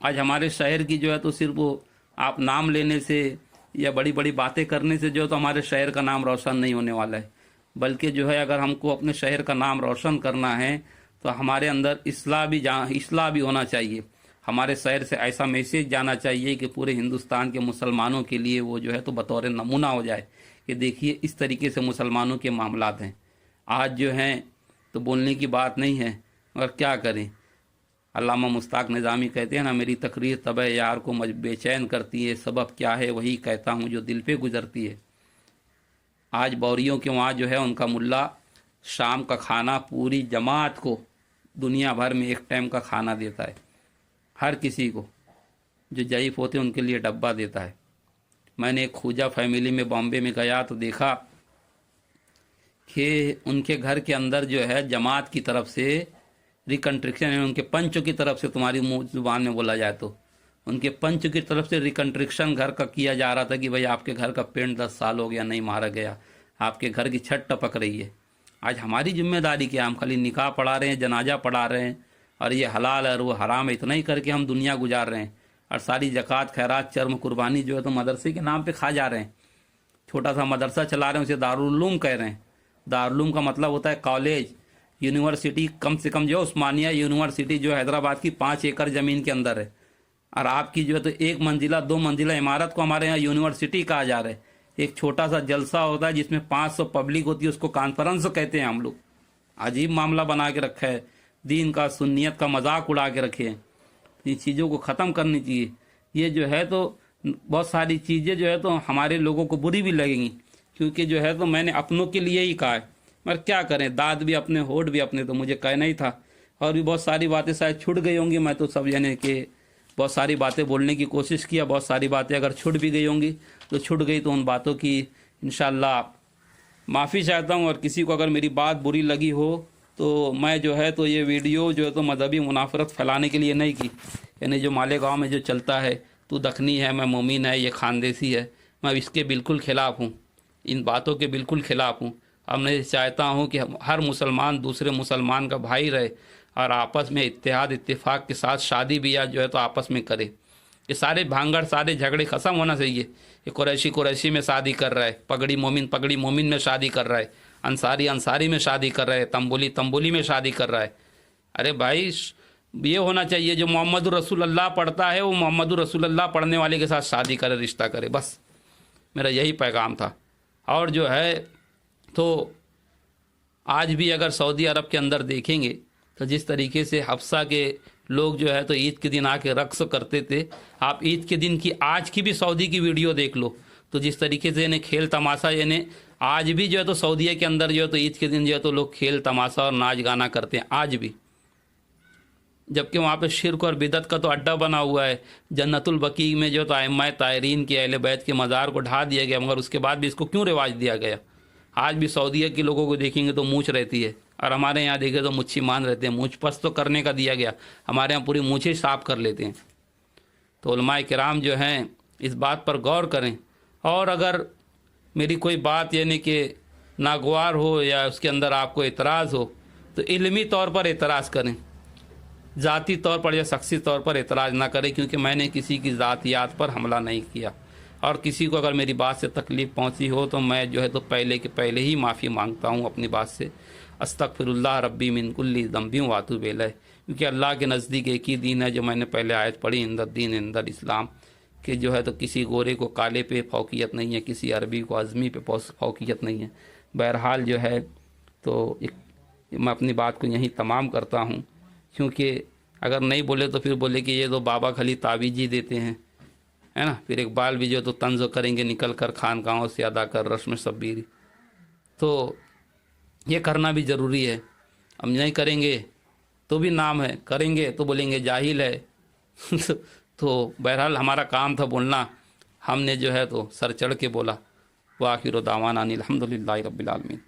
आज हमारे शहर की जो है तो सिर्फ वो आप नाम लेने से या बड़ी बड़ी बातें करने से जो है तो हमारे शहर का नाम रोशन नहीं होने वाला है। बल्कि जो है अगर हमको अपने शहर का नाम रोशन करना है तो हमारे अंदर इस्लाह भी होना चाहिए। हमारे शहर से ऐसा मैसेज जाना चाहिए कि पूरे हिंदुस्तान के मुसलमानों के लिए वो जो है तो बतौर नमूना हो जाए कि देखिए इस तरीके से मुसलमानों के मामलात हैं। आज जो हैं तो बोलने की बात नहीं है, मगर क्या करें। अल्लामा मुश्ताक निज़ामी कहते हैं ना, मेरी तकरीर तबे यार को बेचैन करती है, सबब क्या है वही कहता हूँ जो दिल पे गुजरती है। आज बौरियों के वहाँ जो है उनका मुल्ला शाम का खाना पूरी जमात को दुनिया भर में एक टाइम का खाना देता है, हर किसी को जो ज़ईफ़ होते हैं उनके लिए डब्बा देता है। मैंने एक खूजा फैमिली में बॉम्बे में गया तो देखा कि उनके घर के अंदर जो है जमात की तरफ से रिकन्स्ट्रक्शन है, उनके पंचों की तरफ से, तुम्हारी मुँह जुबान में बोला जाए तो उनके पंच की तरफ से रिकन्स्ट्रक्शन घर का किया जा रहा था कि भाई आपके घर का पेंट 10 साल हो गया नहीं मारा गया, आपके घर की छत टपक रही है। आज हमारी जिम्मेदारी क्या? हम खाली निकाह पढ़ा रहे हैं, जनाजा पढ़ा रहे हैं, और ये हलाल है और वो हराम है, इतना ही करके हम दुनिया गुजार रहे हैं। और सारी ज़कात खैरात चर्म कुर्बानी जो है तो मदरसे के नाम पे खा जा रहे हैं। छोटा सा मदरसा चला रहे हैं, उसे दारुल उलूम कह रहे हैं। दारुल उलूम का मतलब होता है कॉलेज, यूनिवर्सिटी। कम से कम जो उस्मानिया यूनिवर्सिटी जो हैदराबाद की 5 एकड़ ज़मीन के अंदर है, और आपकी जो है तो 1 मंजिला 2 मंजिला इमारत को हमारे यहाँ यूनिवर्सिटी कहा जा रहा है। एक छोटा सा जलसा होता है जिसमें 500 पब्लिक होती है, उसको कॉन्फ्रेंस कहते हैं हम लोग। अजीब मामला बना के रखा है, दीन का सुन्नियत का मजाक उड़ा के रखे हैं। इन चीज़ों को ख़त्म करनी चाहिए। ये जो है तो बहुत सारी चीज़ें जो है तो हमारे लोगों को बुरी भी लगेंगी, क्योंकि जो है तो मैंने अपनों के लिए ही कहा है, मगर क्या करें, दाद भी अपने होठ भी अपने, तो मुझे कहना ही था। और भी बहुत सारी बातें शायद छूट गई होंगी, मैं तो सब यानी कि बहुत सारी बातें बोलने की कोशिश किया, बहुत सारी बातें अगर छूट भी गई होंगी तो छूट गई, तो उन बातों की इंशाअल्लाह माफ़ी चाहता हूँ। और किसी को अगर मेरी बात बुरी लगी हो तो मैं जो है तो ये वीडियो जो है तो मजहबी मुनाफरत फैलाने के लिए नहीं की। यानी जो मालेगांव में जो चलता है तू दखनी है मैं मोमिन है, ये खानदेसी है, मैं इसके बिल्कुल ख़िलाफ़ हूँ, इन बातों के बिल्कुल ख़िलाफ़ हूँ। अब मैं चाहता हूँ कि हर मुसलमान दूसरे मुसलमान का भाई रहे और आपस में इत्तेहाद इत्तेफाक के साथ शादी ब्याह जो है तो आपस में करे। ये सारे भांगड़ सारे झगड़े ख़त्म होना चाहिए। ये कुरैशी में शादी कर रहा है, पगड़ी मोमिन में शादी कर रहा है, अंसारी में शादी कर रहा है, तंबुली में शादी कर रहा है। अरे भाई ये होना चाहिए, जो मोहम्मद रसूलुल्लाह पढ़ता है वो मोहम्मद रसूलुल्लाह पढ़ने वाले के साथ शादी करे, रिश्ता करे। बस मेरा यही पैगाम था। और जो है तो आज भी अगर सऊदी अरब के अंदर देखेंगे तो जिस तरीके से हफ्सा के लोग जो है तो ईद के दिन आके रक्स करते थे, आप ईद के दिन की आज की भी सऊदी की वीडियो देख लो तो जिस तरीके से इन्हें खेल तमाशा, यानी आज भी जो है तो सऊदीया के अंदर जो है तो ईद के दिन जो है तो लोग खेल तमाशा और नाच गाना करते हैं आज भी, जबकि वहाँ पे शिर्क और बिदत का तो अड्डा बना हुआ है। जन्नतुल बकी में जो तो अइम्मा तायरीन के अहले बैत के मज़ार को ढा दिया गया, मगर उसके बाद भी इसको क्यों रिवाज दिया गया? आज भी सऊदीया के लोगों को देखेंगे तो मूंछ रहती है, और हमारे यहाँ देखें तो मुच्छी मान रहते हैं। मूंछ पस तो करने का दिया गया, हमारे यहाँ पूरी मूछें साफ कर लेते हैं। तो उलमाए किराम जो हैं इस बात पर गौर करें, और अगर मेरी कोई बात यानी कि नागवार हो या उसके अंदर आपको एतराज़ हो तो इल्मी तौर पर एतराज़ करें, ज़ाती तौर पर या शख्सी तौर पर एतराज़ ना करें, क्योंकि मैंने किसी की ज़ातियात पर हमला नहीं किया। और किसी को अगर मेरी बात से तकलीफ़ पहुंची हो तो मैं जो है तो पहले के पहले ही माफ़ी मांगता हूं अपनी बात से। अस्तगफिरुल्लाह रब्बी मिन कुल्ली ज़ंबी व अतूबु इलैह, क्योंकि अल्लाह के नज़दीक एक ही दीन है जो मैंने पहले आयत पढ़ी, इंदर दीन इंदर इस्लाम, कि जो है तो किसी गोरे को काले पे फौकियत नहीं है, किसी अरबी को अज़मी पे फौकियत नहीं है। बहरहाल जो है तो मैं अपनी बात को यहीं तमाम करता हूँ, क्योंकि अगर नहीं बोले तो फिर बोले कि ये तो बाबा खाली तावीज़ ही देते हैं, है ना। फिर इकबाल भी जो तो तंज़ करेंगे निकल कर खानकाहों से अदा कर रस्म शब्बीरी। तो ये करना भी ज़रूरी है। हम नहीं करेंगे तो भी नाम है, करेंगे तो बोलेंगे जाहिल है। तो बहरहाल हमारा काम था बोलना, हमने जो है तो सर चढ़ के बोला। व आखिर दावाना अनिल हम्दुलिल्लाहि रब्बिल आलमीन।